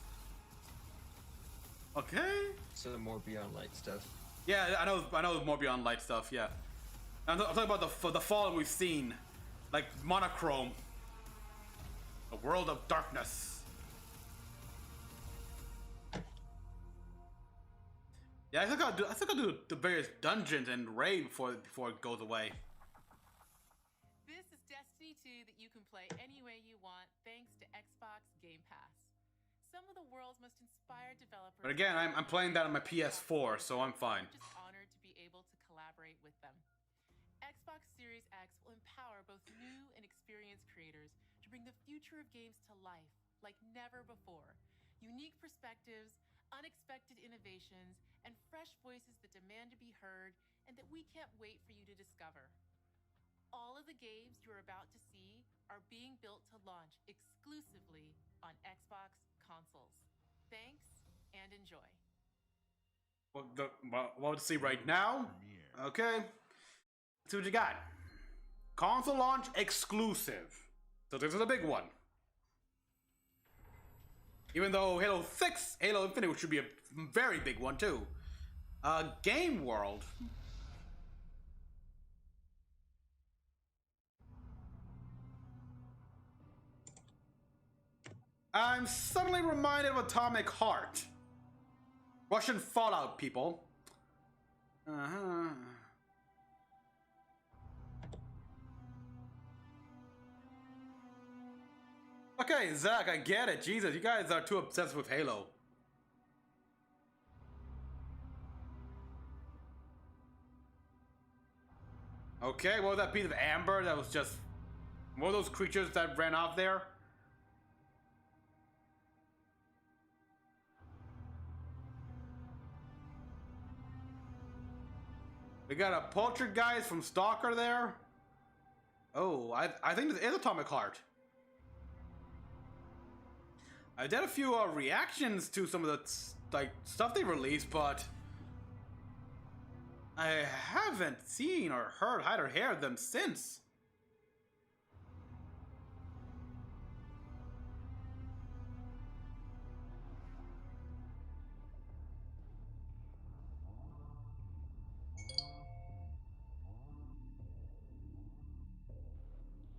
Okay. So more Beyond Light stuff. Yeah, I know more Beyond Light stuff, yeah. I'm talking about the Fallen we've seen. Like, Monochrome. A world of darkness. Yeah, I think I'll do the various dungeons and raid before it goes away. This is Destiny 2 that you can play any way you want thanks to Xbox Game Pass. Some of the world's most inspired developers. But again, I'm playing that on my PS4, so I'm fine. Just honored to be able to collaborate with them. Xbox Series X will empower both new and experienced creators to bring the future of games to life like never before. Unique perspectives, unexpected innovations, and fresh voices that demand to be heard and that we can't wait for you to discover. All of the games you're about to see are being built to launch exclusively on Xbox consoles. Thanks and enjoy. Well, let's see right now. Okay. Let's see what you got. Console launch exclusive. So this is a big one. Even though Halo Infinite should be a very big one too. Game World. I'm suddenly reminded of Atomic Heart. Russian Fallout, people. Uh-huh. Okay, Zach, I get it. Jesus, you guys are too obsessed with Halo. Okay, what was that piece of amber that was just... What were those creatures that ran off there? We got a poltergeist from Stalker there. Oh, I think this is Atomic Heart. I did a few reactions to some of the like stuff they released, but I haven't seen or heard or heard them since.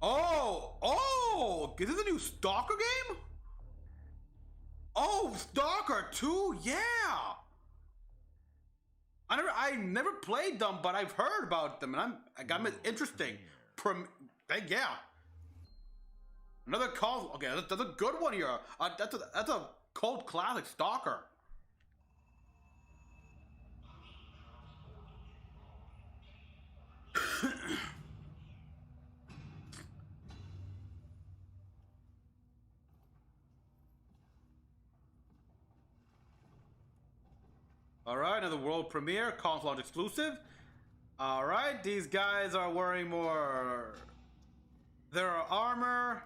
Oh, is this a new Stalker game? Oh, Stalker 2, yeah. I never played them, but I've heard about them, and I got them interesting. Yeah. Another call. Okay, that's a good one here. That's a cult classic, Stalker. All right, another world premiere, console launch exclusive. All right, these guys are wearing more their armor.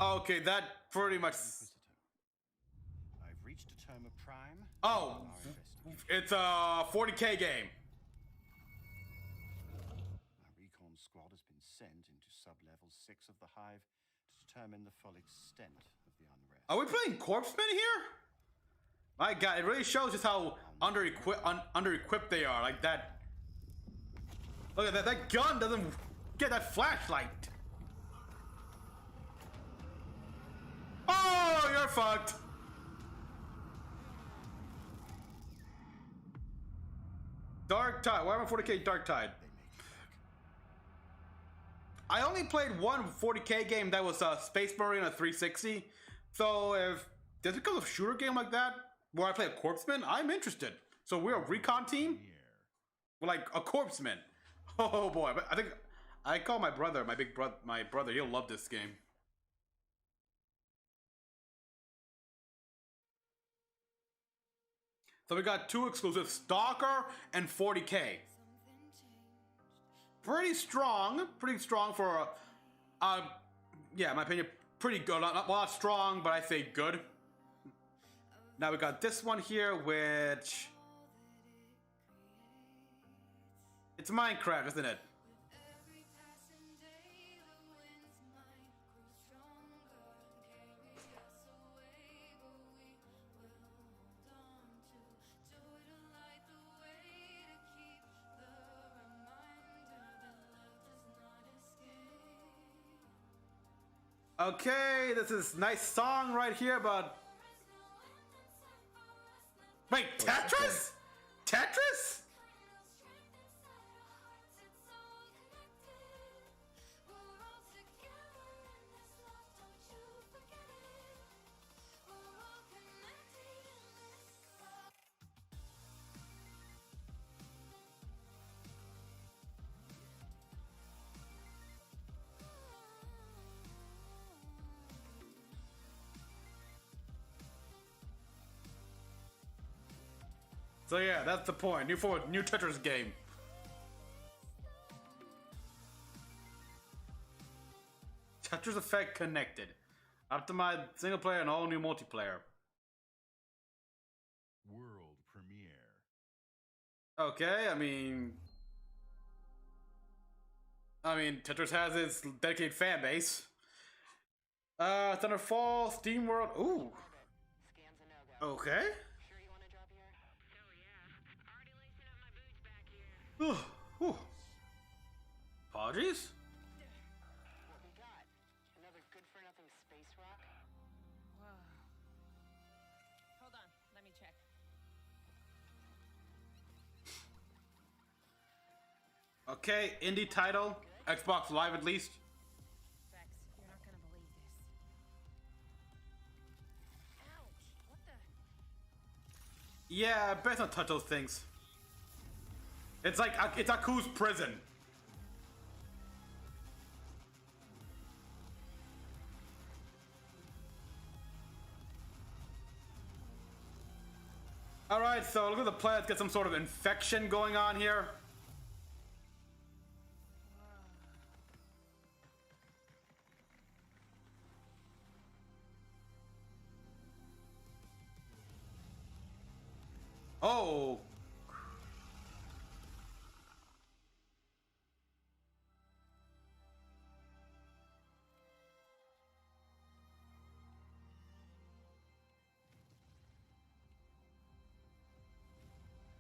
Okay, that pretty much. I've reached a term of prime. Oh, it's a 40K game. Our recon squad has been sent into sub-level 6 of the Hive to determine the full extent of the unrest. Are we playing Corpsemen here? My God, it really shows just how under-equipped they are. Like that. Look at that. That gun doesn't get that flashlight. Oh, you're fucked. Dark Tide. Why am I 40K Dark Tide? I only played one 40K game that was Space Marine on 360. So if this becomes a shooter game like that, where I play a Corpseman, I'm interested. So we're a recon team? We're like a Corpseman. Oh boy, I think I call my brother, my brother, he'll love this game. So we got two exclusives, Stalker and 40K. Pretty strong for, yeah, in my opinion, pretty good. Not strong, but I say good. Now we got this one here, which it's Minecraft, isn't it? Okay, this is nice song right here, but wait, Tetris? Tetris? So yeah, that's the point. New Tetris game. Tetris Effect connected. Optimized single player and all new multiplayer. World premiere. Okay, I mean Tetris has its dedicated fan base. Thunderfall, Steam World. Ooh. Okay. Ooh. Apologies. What we got? Another good-for-nothing space rock? Whoa. Hold on, let me check. Okay, indie title, Xbox Live at least. Vex, you're not gonna believe this. Ouch! What the? Yeah, best not touch those things. It's like it's Aku's prison. All right, so look at the planets get some sort of infection going on here. Oh.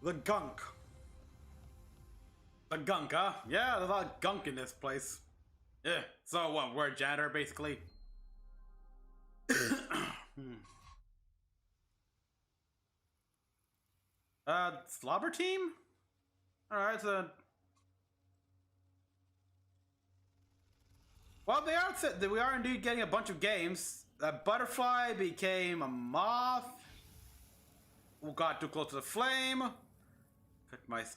The gunk. The gunk, huh? Yeah, there's a lot of gunk in this place. Yeah, so what, we're a janitor, basically? Slobber team? Alright, so... Well, we are indeed getting a bunch of games. That butterfly became a moth. Who got too close to the flame.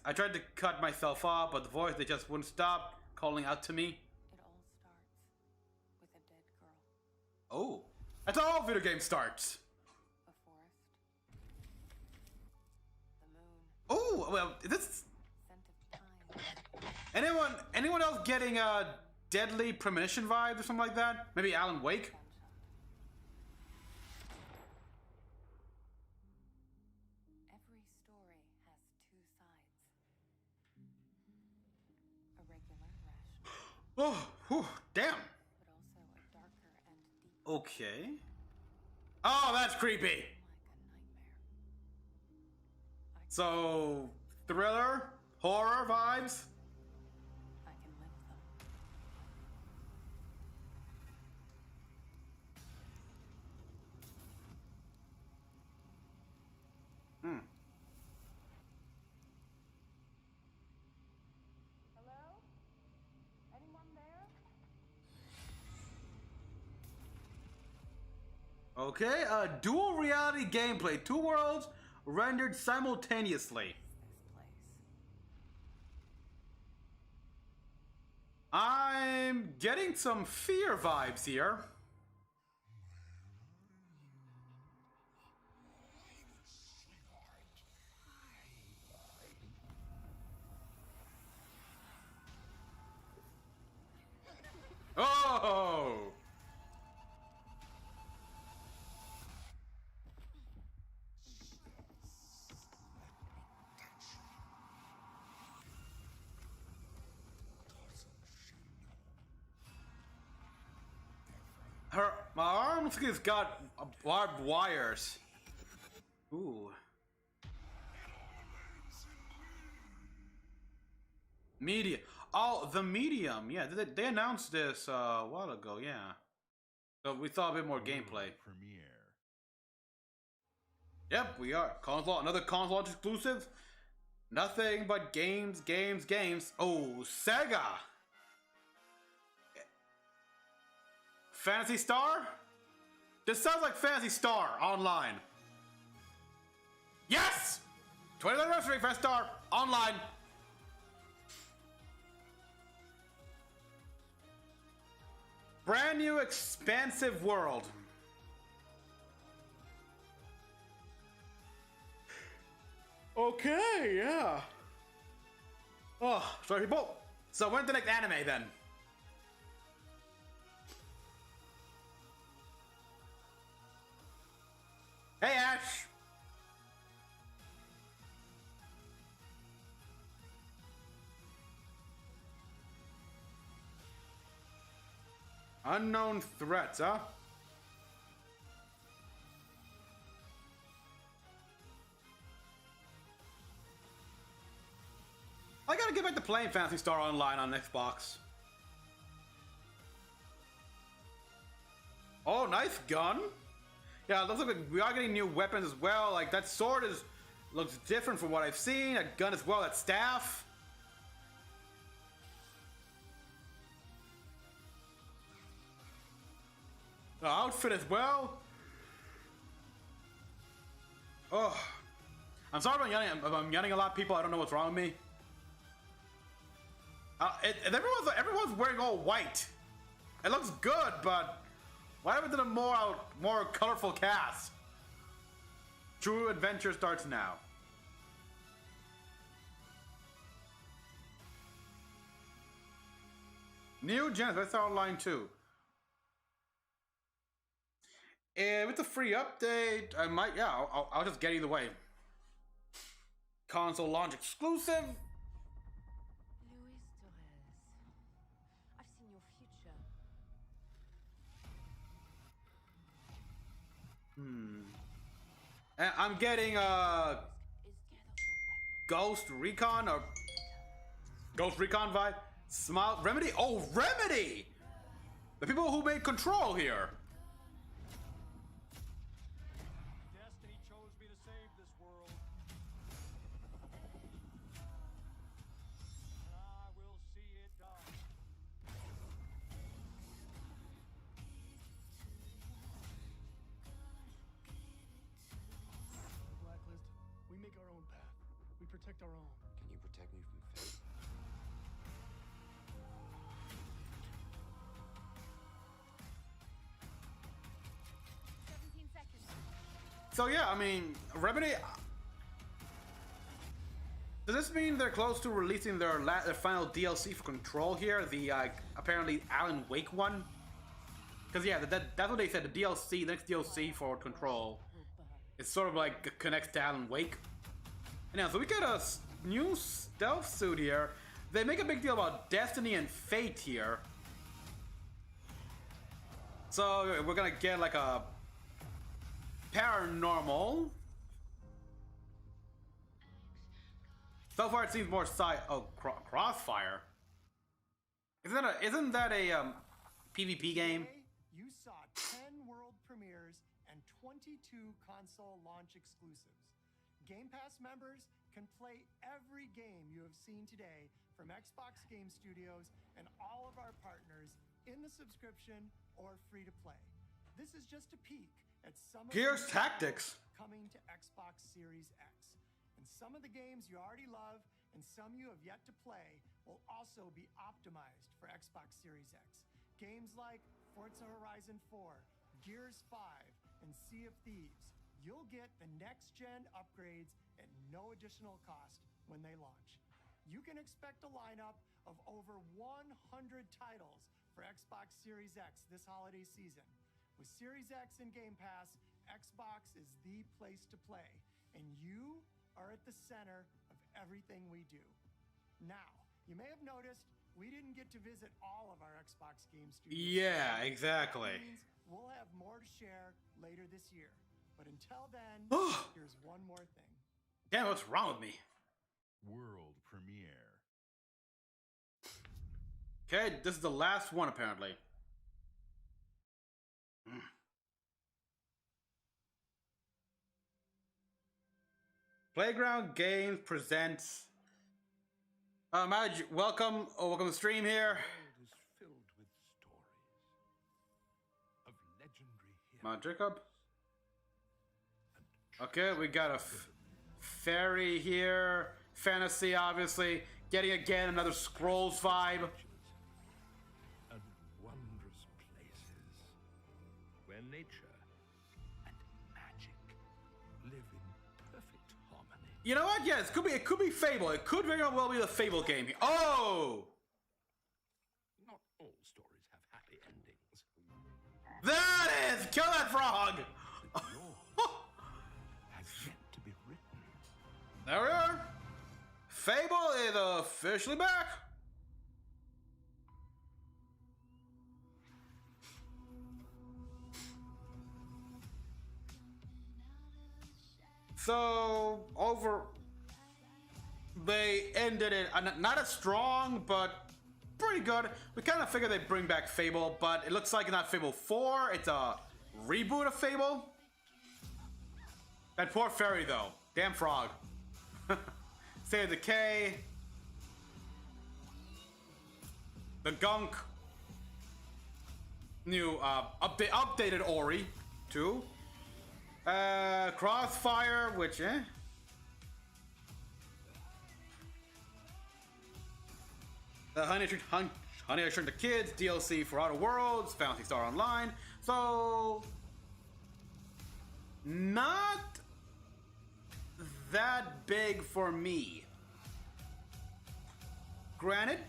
I tried to cut myself off, but the voice, they just wouldn't stop calling out to me. It all starts with a dead girl. Oh, that's how all video game starts. A forest. The moon. Oh, well, this... Scent of time. Anyone else getting deadly premonition vibes or something like that? Maybe Alan Wake? Every story has two sides. A regular, rational. Oh, whew, damn. But also a darker and deeper. Okay. Oh, that's creepy. Like a nightmare. So, thriller, horror vibes. I can live them. Hello? Anyone there? Okay, dual reality gameplay. Two worlds rendered simultaneously. I'm getting some fear vibes here. Oh! My arm looks like it's got barbed wires. Ooh. Media. Oh, the medium. Yeah, they announced this a while ago. Yeah. So we saw a bit more gameplay. Premiere. Yep, we are. Another console exclusive. Nothing but games, games, games. Oh, Sega. Phantasy Star? This sounds like Phantasy Star online. Yes! 20th anniversary Phantasy Star online. Brand new expansive world. Okay, yeah. Oh, sorry people. So when's the next anime then? Hey Ash! Unknown threats, huh? I gotta get back to playing Phantasy Star Online on Xbox. Oh, nice gun. Yeah, it looks like we are getting new weapons as well. Like, that sword looks different from what I've seen. That gun as well, that staff. The outfit as well. Oh. I'm sorry if I'm yelling a lot, people. I don't know what's wrong with me. Everyone's wearing all white. It looks good, but why haven't they done a more colorful cast? True adventure starts now. New Genesis, that's online too. And with the free update, I might, yeah, I'll just get either way. console launch exclusive. Luis Torres, I've seen your future. And I'm getting Ghost Recon or Ghost Recon vibe. Smile Remedy. Oh, Remedy! The people who made Control here. Destiny chose me to save this world. And I will see it done. Blacklist, we make our own path. We protect our own. Can you protect me from fate? So yeah, I mean, Remedy. Does this mean they're close to releasing their final DLC for Control here? The apparently Alan Wake one. Because yeah, that's what they said. The DLC, next DLC for Control, it's sort of like connects to Alan Wake. And yeah, so we get a new stealth suit here. They make a big deal about Destiny and Fate here. So we're gonna get like a paranormal. So far, it seems more Crossfire. Isn't that a PvP game? You saw 10 world premieres and 22 console launch exclusives. Game Pass members can play every game you have seen today from Xbox Game Studios and all of our partners in the subscription or free to play. This is just a peek at some of Gears the Tactics coming to Xbox Series X. And some of the games you already love and some you have yet to play will also be optimized for Xbox Series X. Games like Forza Horizon 4, Gears 5, and Sea of Thieves. You'll get the next-gen upgrades at no additional cost when they launch. You can expect a lineup of over 100 titles for Xbox Series X this holiday season. With Series X and Game Pass, Xbox is the place to play, and you are at the center of everything we do. Now, you may have noticed we didn't get to visit all of our Xbox Game Studios. Yeah, exactly. That means we'll have more to share later this year. But until then, here's one more thing. Damn, what's wrong with me? World premiere. Okay, this is the last one apparently. Playground Games presents. Welcome to the stream here. The world is filled with stories of legendary heroes. Come on, Jacob. Okay, we got a fairy here. Fantasy, obviously. Getting again another Scrolls vibe. And wondrous places where nature and magic live in perfect harmony. You know what? Yes, it could be Fable. It could very well be the Fable game. Oh! Not all stories have happy endings. There it is! Kill that frog! Has yet to be written. There we are. Fable is officially back. So, they ended it, not as strong, but pretty good. We kind of figured they'd bring back Fable, but it looks like it's not Fable 4, it's a reboot of Fable. That poor fairy, though. Damn frog. State of Decay. The Gunk. New, updated Ori, too. Crossfire, which, The Honey I Shrunk the Kids DLC for Outer Worlds, Phantasy Star Online. So, not that big for me. Granted,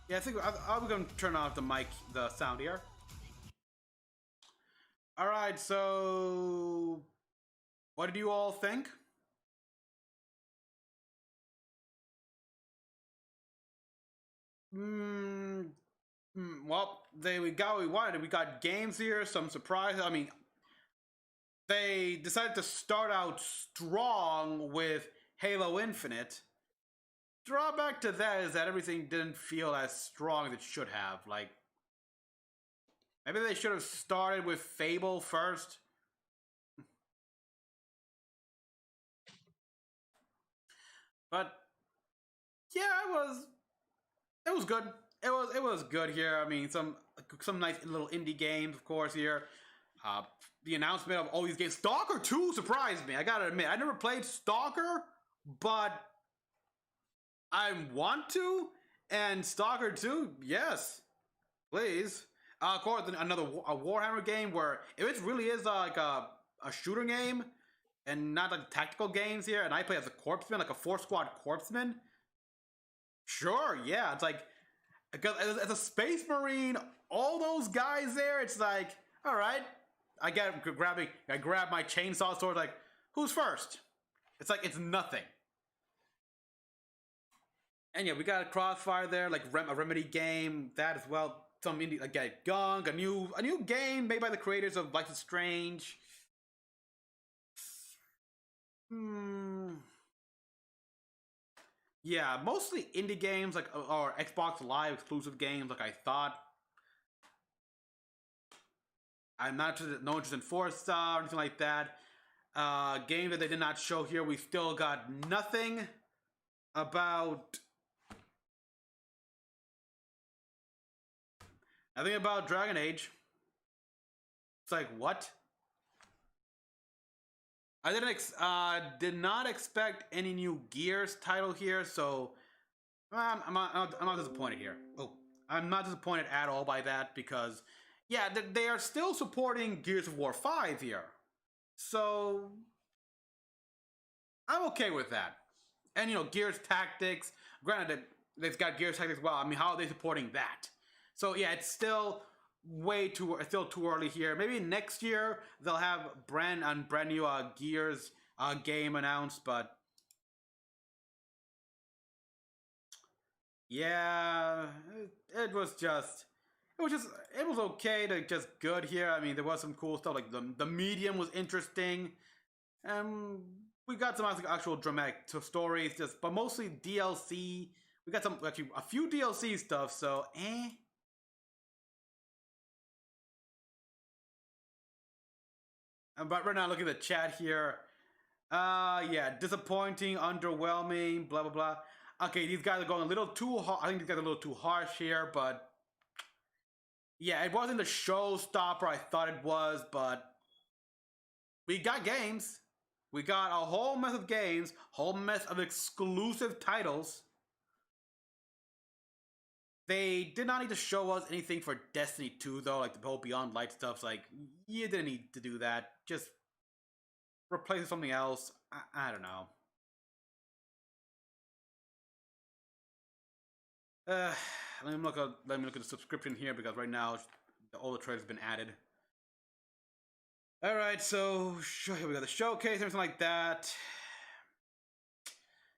yeah, I think I'm gonna turn off the sound here. All right, so what did you all think? Well, we got what we wanted. We got games here, some surprises. I mean, they decided to start out strong with Halo Infinite. Drawback to that is that everything didn't feel as strong as it should have. Like, maybe they should have started with Fable first. But yeah, it was good. It was good here. I mean, some nice little indie games, of course, here. The announcement of all these games. Stalker 2 surprised me. I gotta admit, I never played Stalker, but I want to. And Stalker 2, yes, please. Of course, another Warhammer game where if it really is like a shooter game and not like tactical games here, and I play as a corpsman, like a 4-squad corpsman. Sure, yeah, it's like because as a space marine, all those guys there, it's like, all right, I grab my chainsaw sword. Like, who's first? It's like it's nothing. And yeah, we got a Crossfire there, like a Remedy game, that as well. Some indie, like Gunk, a new game made by the creators of Life is Strange. Yeah, mostly indie games, like or Xbox Live exclusive games, like I thought. I'm not interested, no interest in Forza or anything like that. Game that they did not show here. We still got nothing about. Nothing about Dragon Age. It's like, what? I did not expect any new Gears title here, so I'm not disappointed here. Oh, I'm not disappointed at all by that because, yeah, they are still supporting Gears of War 5 here, so I'm okay with that. And you know, Gears Tactics. Granted, they've got Gears Tactics as well. I mean, how are they supporting that? So yeah, it's still too early here. Maybe next year they'll have brand new Gears game announced, but yeah, it was okay to just good here. I mean, there was some cool stuff like the medium was interesting, and we got some actual dramatic stories, but mostly DLC. We got a few DLC stuff, so But right now, look at the chat here. Yeah, disappointing, underwhelming, blah, blah, blah. Okay, these guys are going a little too hard. I think these guys are a little too harsh here, but yeah, it wasn't the showstopper I thought it was, but we got games. We got a whole mess of games, whole mess of exclusive titles. They did not need to show us anything for Destiny 2, though, like the whole Beyond Light stuff's like, you didn't need to do that. Just replace it with something else. I don't know. Let me look at the subscription here because right now all the trailers have been added. All right, so here we got the showcase, everything like that.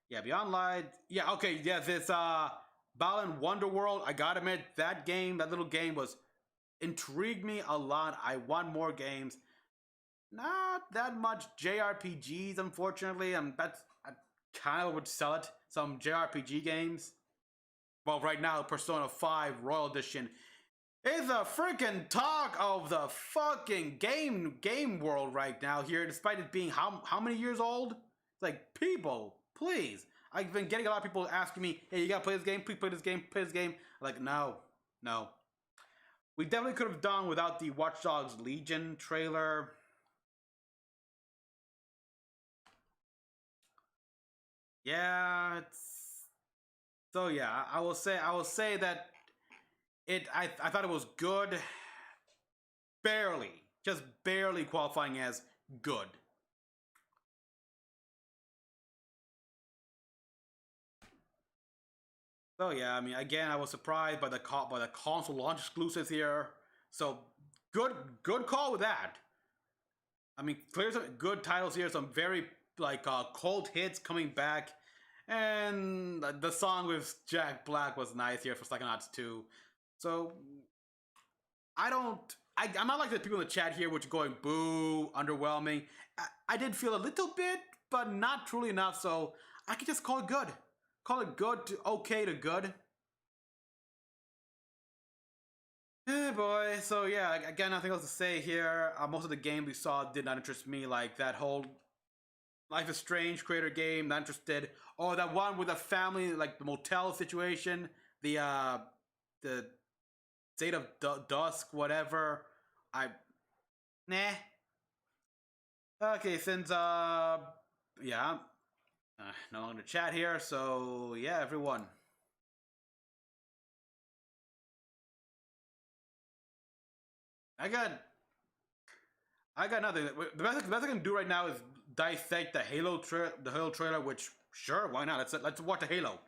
Yeah, Beyond Light. Yeah, okay, yeah, this Balan Wonderworld. I gotta admit that little game intrigued me a lot. I want more games. Not that much JRPGs, unfortunately. I kind of would sell it. Some JRPG games. Well, right now, Persona 5 Royal Edition is a freaking talk of the fucking game world right now here, despite it being how many years old? It's like, people, please. I've been getting a lot of people asking me, hey, you gotta play this game, please play this game, play this game. Like, no. We definitely could have done without the Watch Dogs Legion trailer. Yeah, so yeah, I will say that I thought it was good, just barely qualifying as good. So yeah, I mean, again, I was surprised by the console launch exclusives here. So good call with that. I mean, clearly some good titles here, some very cult hits coming back, And the song with Jack Black was nice here for Psychonauts 2. So I'm not like the people in the chat here which are going boo, underwhelming. I did feel a little bit, but not truly enough, so I could just call it good. Call it good to okay to good. Eh, boy. So yeah, again, nothing else to say here. Most of the game we saw did not interest me, like that whole Life is Strange creator game, not interested. Oh, that one with the family, like the motel situation, the State of Dusk, whatever. Nah. Okay, since yeah, no longer chat here. So yeah, everyone. I got nothing. The best I can do right now is dissect the Halo trailer. Which sure, why not? Let's watch the Halo.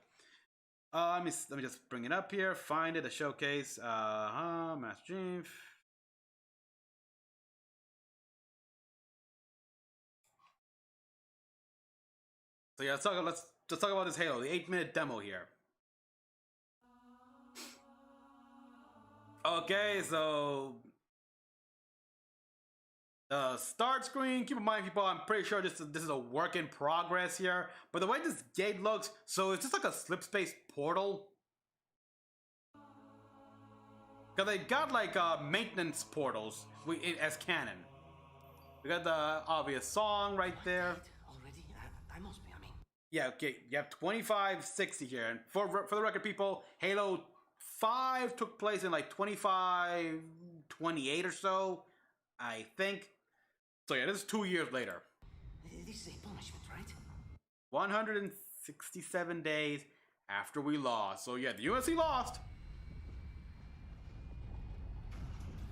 Let me just bring it up here. Find it. The showcase. Master Chief. So yeah, let's just talk about this Halo. The 8-minute demo here. Okay, so the start screen. Keep in mind, people, I'm pretty sure this is a work in progress here. But the way this gate looks, so it's just like a slip space portal. Because they got like maintenance portals as canon. We got the obvious song right there. Already? I must be, Yeah, okay, you have 2560 here. And for the record, people, Halo 5 took place in like 2528 or so, I think. So yeah, this is 2 years later. This is a punishment, right? 167 days after we lost. So yeah, the UNC lost.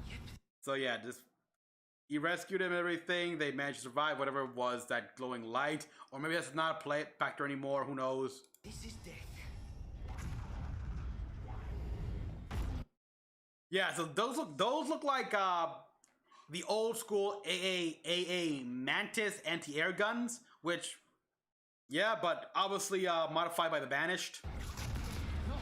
Yep. So yeah, just he rescued him and everything. They managed to survive whatever it was, that glowing light. Or maybe that's not a play factor anymore, who knows. This is death. Yeah, so those look like the old school AA Mantis anti-air guns, which, yeah, but obviously modified by the Banished. No.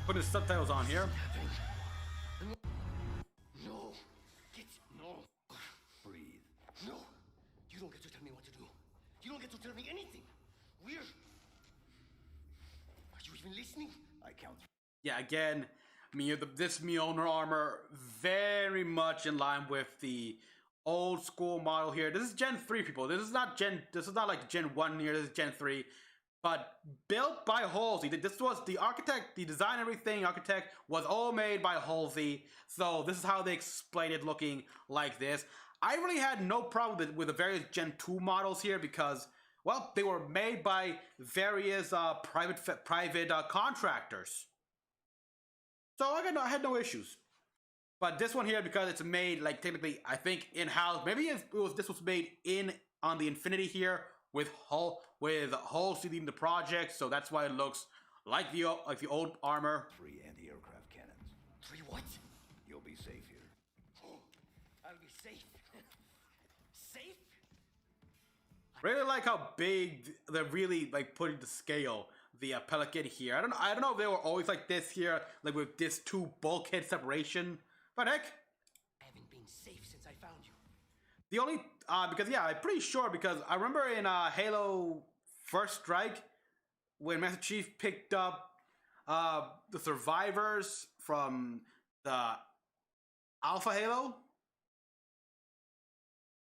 Put his subtitles on here. No. No. Breathe. No. You don't get to tell me what to do. You don't get to tell me anything. Are you even listening? I count. Yeah, again, this Mjolnir armor very much in line with the old school model here. This is Gen 3, people. This is not like Gen 1 here. This is Gen 3. But built by Halsey. This was the architect, the design, everything, architect was all made by Halsey. So this is how they explain it looking like this. I really had no problem with the various Gen 2 models here because, well, they were made by various private contractors. So I had no issues. But this one here, because it's made like technically, I think in-house. Maybe this was made on the Infinity here with Halsey leading the project. So that's why it looks like the old armor. 3 anti-aircraft cannons. 3 what? You'll be safe here. Oh, I'll be safe. Safe? Really like how big they're really like putting the scale. The Pelican here. I don't know if they were always like this here, like with this 2 bulkhead separation. But heck, I haven't been safe since I found you. The only because yeah, I'm pretty sure because I remember in Halo First Strike when Master Chief picked up the survivors from the Alpha Halo.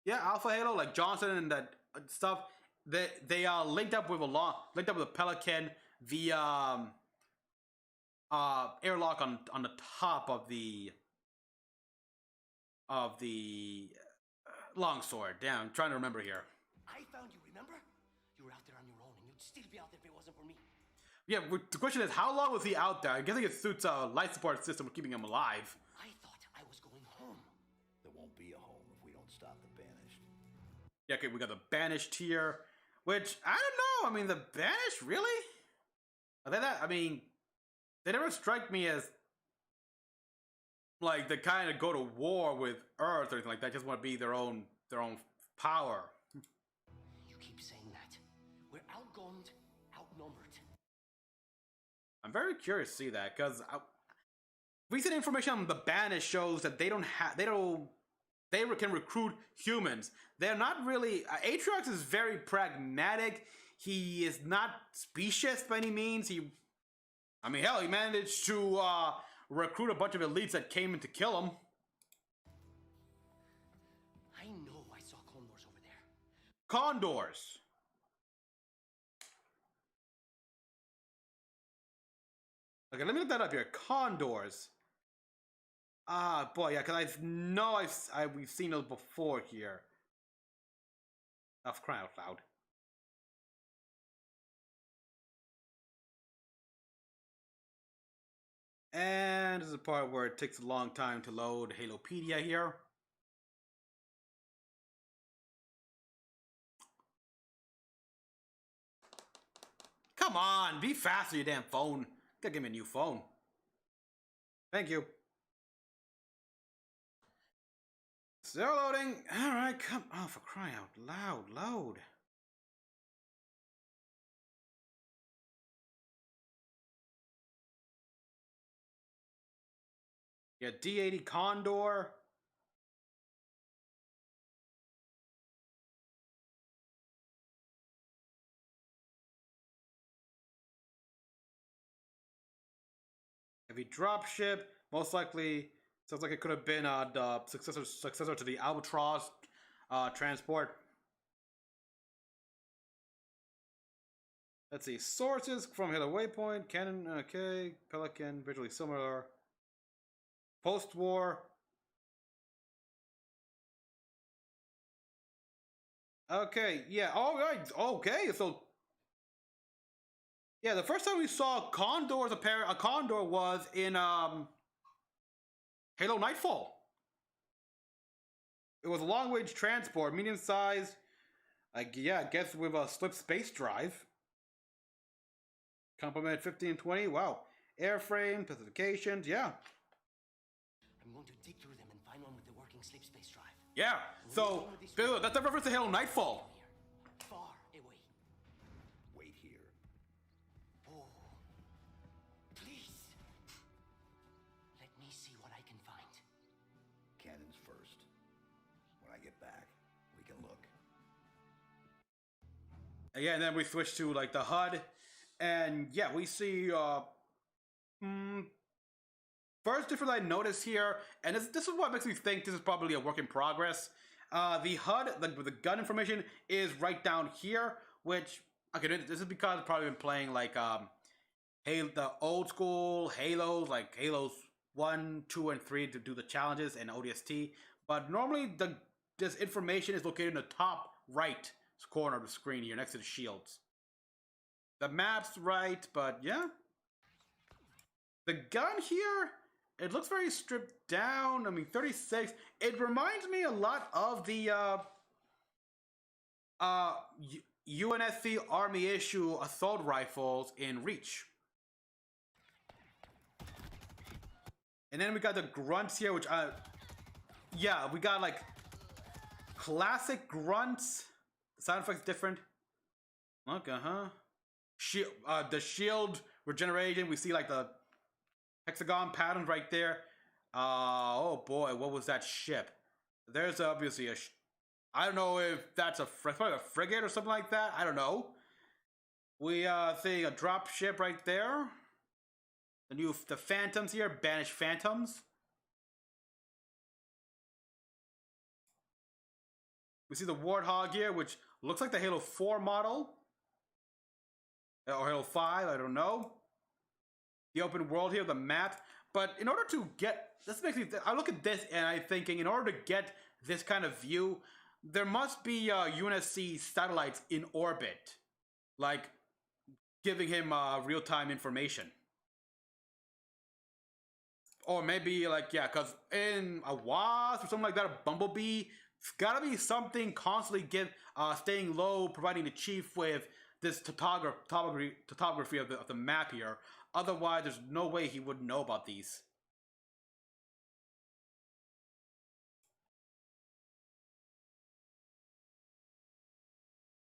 Yeah, Alpha Halo, like Johnson and that stuff. They linked up with a Pelican via airlock on the top of the longsword. Damn, I'm trying to remember here. I found you, remember? You were out there on your own, and you'd still be out there if it wasn't for me. Yeah, the question is, how long was he out there? I'm guessing it suits a life support system for keeping him alive. I thought I was going home. There won't be a home if we don't stop the Banished. Yeah, okay, we got the Banished here, which, I don't know, I mean, the Banished, really? Are they that, I mean, they never strike me as, like, the kind of go to war with Earth or anything like that, just want to be their own their own power. You keep saying that. We're outgunned, outnumbered. I'm very curious to see that because recent information on the Banished shows that they can recruit humans. They're not really. Atriox is very pragmatic. He is not specious by any means. He managed to recruit a bunch of elites that came in to kill him. I know I saw condors over there. Condors. Okay, let me look that up here. Condors. Ah, boy, yeah, because we've seen those before here. Crying out loud. And this is the part where it takes a long time to load Halopedia here. Come on, be faster, you damn phone. Gotta give me a new phone. Thank you. Still loading. Alright, come on, for crying out loud, load. Yeah, D80 Condor. Heavy dropship. Most likely, sounds like it could have been the successor to the Albatross transport. Let's see. Sources from Halo Waypoint, Canon, okay, Pelican, visually similar. Post-war. Okay, yeah, all right, okay, so yeah, the first time we saw condors a condor was in Halo Nightfall. It was a long-range transport, medium-sized, I guess with a slip space drive. Complement 1520, wow. Airframe, specifications, yeah. I'm going to dig through them and find one with the working sleep space drive. Yeah, so, Bill, that's a reference to Halo Nightfall. Far away. Wait here. Oh. Please. Let me see what I can find. Cannons first. When I get back, we can look. Yeah, and then we switch to like the HUD, and yeah, we see first difference I notice here, and this is what makes me think this is probably a work in progress. The HUD, the gun information is right down here, which okay, this is because I've probably been playing like the old school Halos, like Halos 1, 2, and 3 to do the challenges and ODST. But normally this information is located in the top right corner of the screen here, next to the shields. The map's right, but yeah. The gun here, it looks very stripped down. I mean, 36. It reminds me a lot of the UNSC Army issue assault rifles in Reach. And then we got the grunts here, which yeah, we got like classic grunts. The sound effect's different. Okay, the shield regeneration, we see like the hexagon pattern right there. Oh boy, what was that ship? There's obviously I don't know if that's probably a frigate or something like that. I don't know. We see a drop ship right there. The Phantoms here, Banished Phantoms. We see the Warthog here, which looks like the Halo 4 model. Or Halo 5, I don't know. The open world here, the map. But in order to get, this makes me, I look at this and I'm thinking, in order to get this kind of view, there must be UNSC satellites in orbit. Like, giving him real-time information. Or maybe like, yeah, because in a Wasp or something like that, a Bumblebee, it's gotta be something constantly staying low, providing the chief with this topography of the map here. Otherwise, there's no way he would know about these.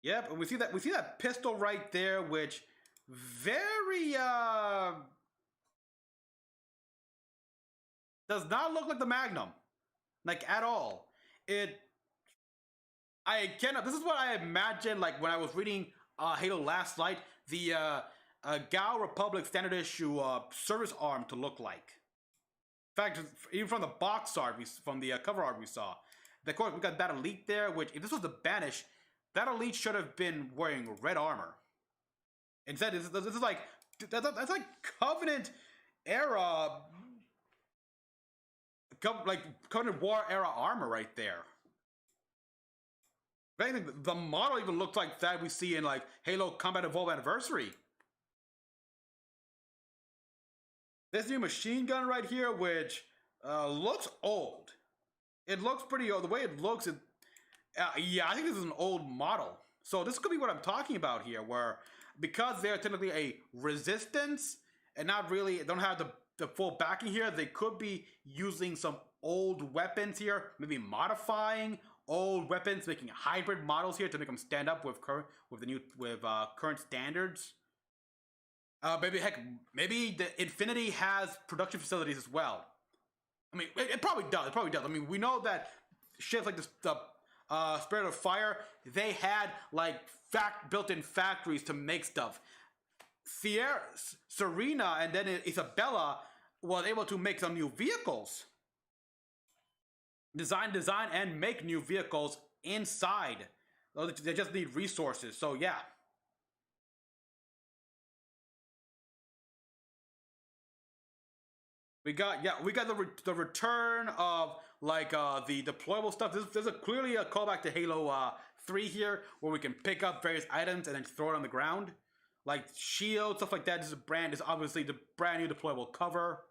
Yep, and we see that pistol right there, which very does not look like the Magnum, like at all. I cannot. This is what I imagined, like when I was reading Halo Last Light, the Gal Republic Standard Issue service arm to look like. In fact, even from the box art, from the cover art we saw, of course we got that elite there. Which, if this was the Banish, that elite should have been wearing red armor. Instead, this is like that's like Covenant era, like Covenant War era armor right there. I think the model even looks like that we see in like Halo Combat Evolved Anniversary. This new machine gun right here, which looks old. It looks pretty old. The way it looks, yeah, I think this is an old model. So this could be what I'm talking about here, where because they're technically a resistance and not really don't have the full backing here, they could be using some old weapons here, maybe modifying old weapons, making hybrid models here to make them stand up with current standards. Maybe the Infinity has production facilities as well. I mean, it probably does. It probably does. I mean, we know that ships like the Spirit of Fire, they had like built-in factories to make stuff. Serena, and then Isabella was able to make some new vehicles. Design, and make new vehicles inside. They just need resources. So yeah. We got the return of like the deployable stuff. There's clearly a callback to Halo 3 here, where we can pick up various items and then throw it on the ground, like shields, stuff like that. This is obviously the brand new deployable cover.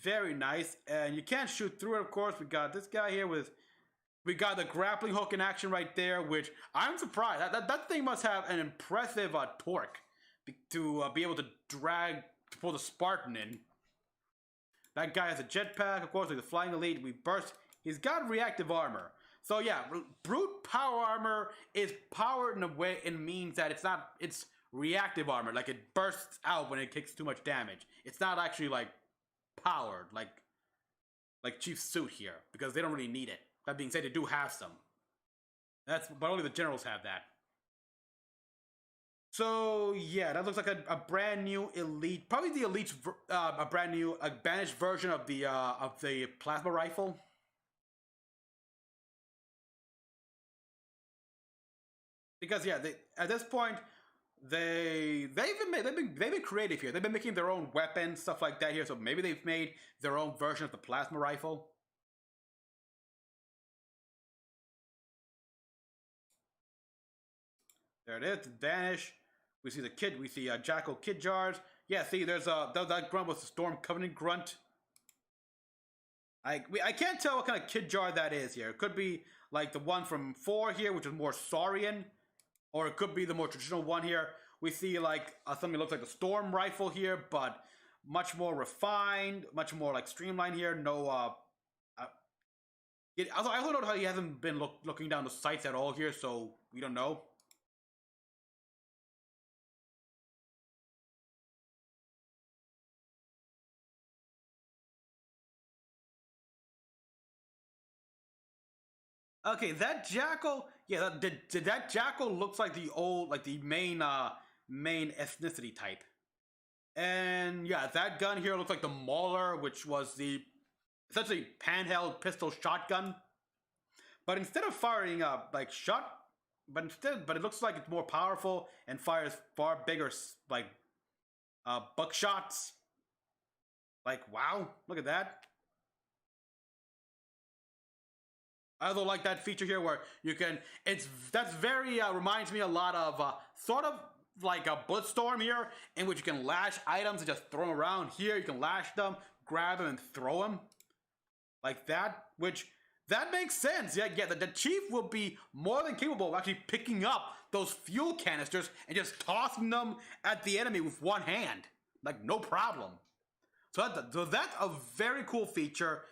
Very nice, and you can't shoot through it. Of course, we got this guy here we got the grappling hook in action right there, which I'm surprised that thing must have an impressive torque to be able to pull the Spartan in. That guy has a jetpack, of course, like the flying elite. We burst. He's got reactive armor. So yeah, brute power armor is powered in a way. It means that it's reactive armor. Like it bursts out when it takes too much damage. It's not actually like powered like Chief's suit here, because they don't really need it. That being said, they do have some. But only the generals have that. So yeah, that looks like a brand new elite, probably the elite's a brand new banished version of the plasma rifle. Because yeah, at this point they've been creative here. They've been making their own weapons, stuff like that here. So maybe they've made their own version of the plasma rifle. There it is, Vanish. We see the kid. We see Jackal Kid Jars. Yeah, see, there's that grunt was the Storm Covenant grunt. I can't tell what kind of Kid Jar that is here. It could be like the one from 4 here, which is more Saurian, or it could be the more traditional one here. We see like something that looks like the Storm Rifle here, but much more refined, much more like streamlined here. No, I also know how he hasn't been looking down the sights at all here, so we don't know. Okay, that Jackal, yeah, that Jackal looks like the old, like the main ethnicity type. And yeah, that gun here looks like the Mauler, which was the essentially handheld pistol shotgun. But instead of firing but it looks like it's more powerful and fires far bigger like buckshots. Like wow, look at that. I also like that feature here where you can, that's very, reminds me a lot of, sort of like a Bulletstorm here, in which you can lash items and just throw them around. Here you can lash them, grab them, and throw them. Like that, that makes sense. Yeah, the Chief will be more than capable of actually picking up those fuel canisters and just tossing them at the enemy with one hand. Like, no problem. So that's a very cool feature.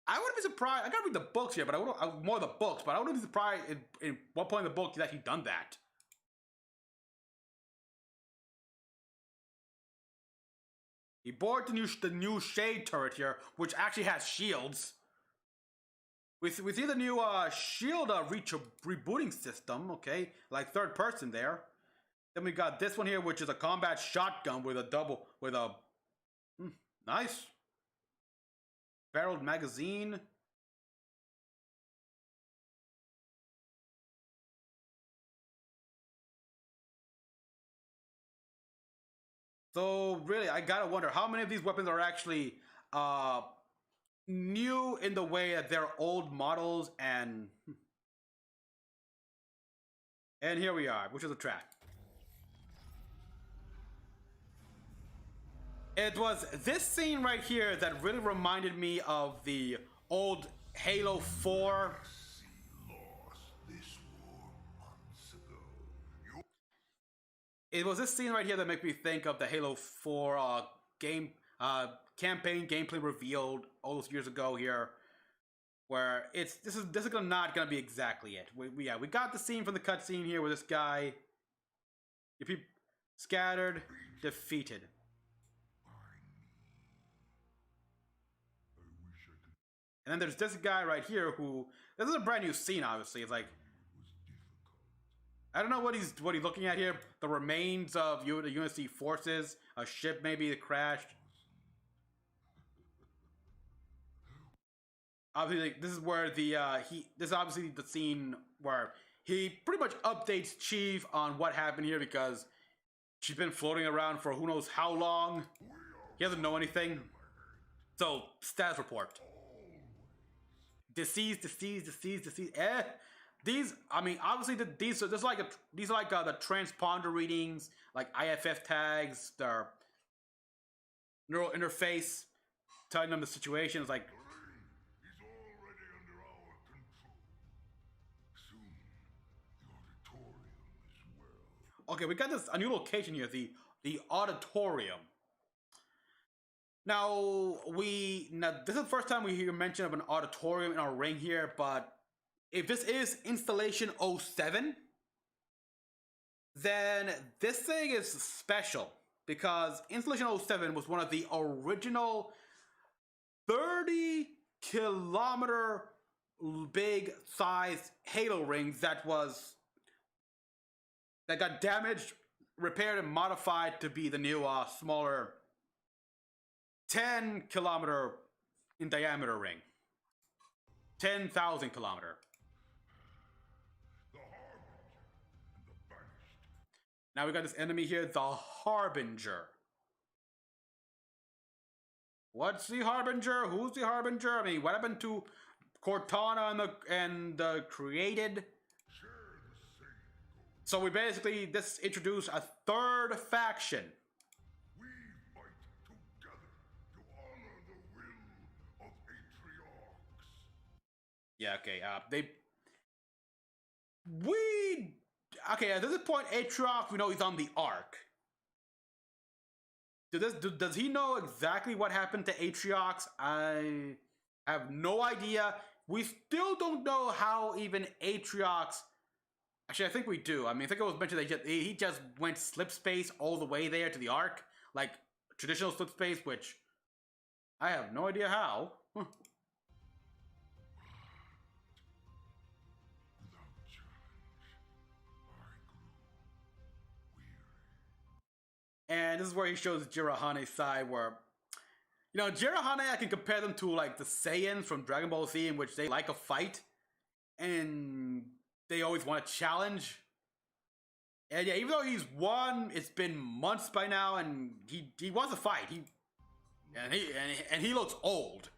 I wouldn't be surprised. I gotta read the books here, but I would more the books. But I wouldn't be surprised in what point in the book he's actually done that. He bought the new shade turret here, which actually has shields. We see the new shield rebooting system. Okay, like third person there. Then we got this one here, which is a combat shotgun with a nice barreled magazine. So really, I gotta wonder how many of these weapons are actually new in the way that they're old models, and here we are, which is a track. It was this scene right here that really reminded me of the old Halo 4. It was this scene right here that made me think of the Halo 4 game campaign gameplay revealed all those years ago here, where this is not gonna be exactly it. We got the scene from the cutscene here where this guy, your people scattered, defeated. And then there's this guy right here who, this is a brand new scene, obviously. It's like, I don't know what he's looking at here. The remains of the UNSC forces, a ship maybe that crashed. Obviously, this is where this is obviously the scene where he pretty much updates Chief on what happened here, because she's been floating around for who knows how long. He doesn't know anything. So, status report. Deceased. These, I mean, obviously these are like the transponder readings, like IFF tags, their neural interface, telling them the situation. It's like, okay, we got a new location here, the auditorium. Now this is the first time we hear mention of an auditorium in our ring here, but if this is Installation 07, then this thing is special, because Installation 07 was one of the original 30-kilometer big sized Halo rings that got damaged, repaired, and modified to be the new smaller 10-kilometer in diameter ring. 10,000 kilometer. Now we got this enemy here, the Harbinger. What's the Harbinger? Who's the Harbinger? I mean, what happened to Cortana and the Created? So we basically introduce a third faction. We fight together to honor the will of Atriox. Yeah, okay. Okay, at this point, Atriox, we know he's on the Ark. Does he know exactly what happened to Atriox? I have no idea. We still don't know how even Atriox. Actually, I think we do. I mean, I think it was mentioned that he just went slip space all the way there to the Ark, like traditional slip space, which I have no idea how. And this is where he shows Jirahane's side, where, you know, Jirahane, I can compare them to like the Saiyans from Dragon Ball Z, in which they like a fight and they always want a challenge. And yeah, even though he's won, it's been months by now, and he wants a fight. He looks old.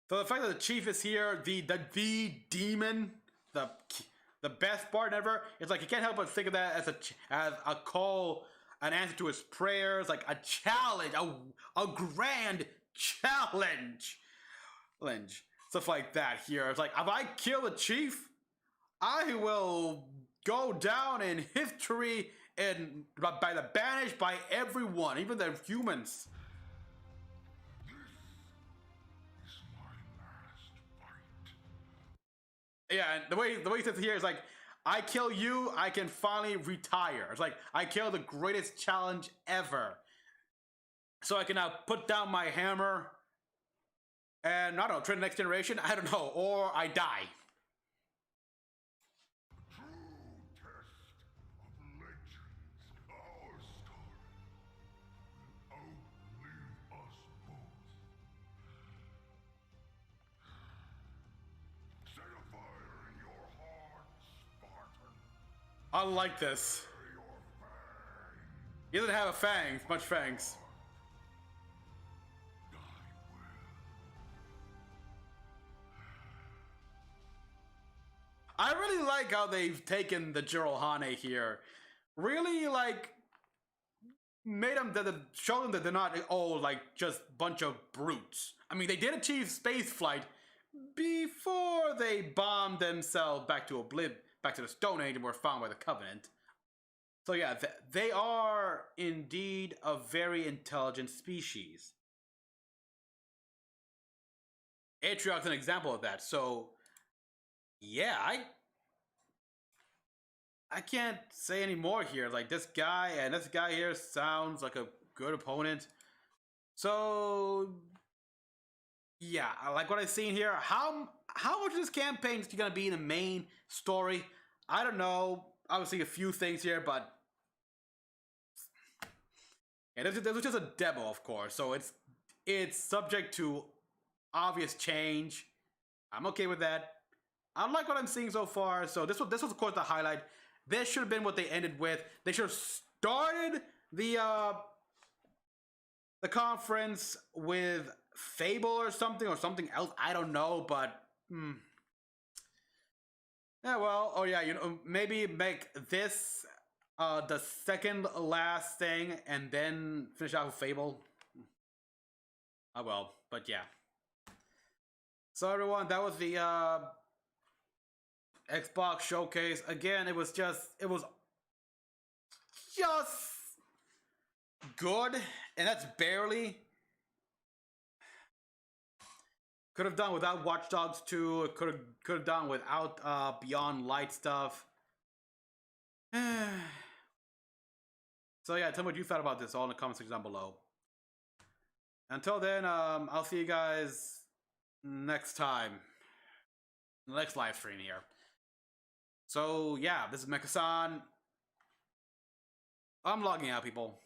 So the fact that the Chief is here, the demon, the best part ever, it's like you can't help but think of that as a call, an answer to his prayers, like a challenge, a grand challenge. Stuff like that here. It's like, if I kill the Chief, I will go down in history and by the banished by everyone, even the humans. Yeah, and the way he says it here is like, I kill you, I can finally retire. It's like, I kill the greatest challenge ever. So I can now put down my hammer and, I don't know, train the next generation? I don't know, or I die. I like this. He doesn't have a fangs, much fangs. I really like how they've taken the Jirohane here. Really, like, made them, show them that they're not all, like, just bunch of brutes. I mean, they did achieve space flight before they bombed themselves back to back to the Stone Age and were found by the Covenant. So yeah, they are indeed a very intelligent species. Atriox's an example of that. So yeah, I can't say any more here. Like, this guy and this guy here sounds like a good opponent. So yeah, I like what I've seen here. How much of this campaign is gonna be in the main story? I don't know. Obviously a few things here, but yeah, this was just a demo, of course. So it's subject to obvious change. I'm okay with that. I like what I'm seeing so far. So this was of course the highlight. This should have been what they ended with. They should have started the conference with Fable or something else. I don't know, but yeah, well, oh yeah, you know, maybe make this the second last thing and then finish out with Fable. Oh well, but yeah. So everyone, that was the Xbox showcase. Again, it was just good, and that's barely. Could have done without Watch Dogs 2. It could have done without Beyond Light stuff. So yeah, tell me what you thought about this all in the comment section down below. Until then, I'll see you guys next time. Next live stream here. So yeah, this is Mecha-san. I'm logging out, people.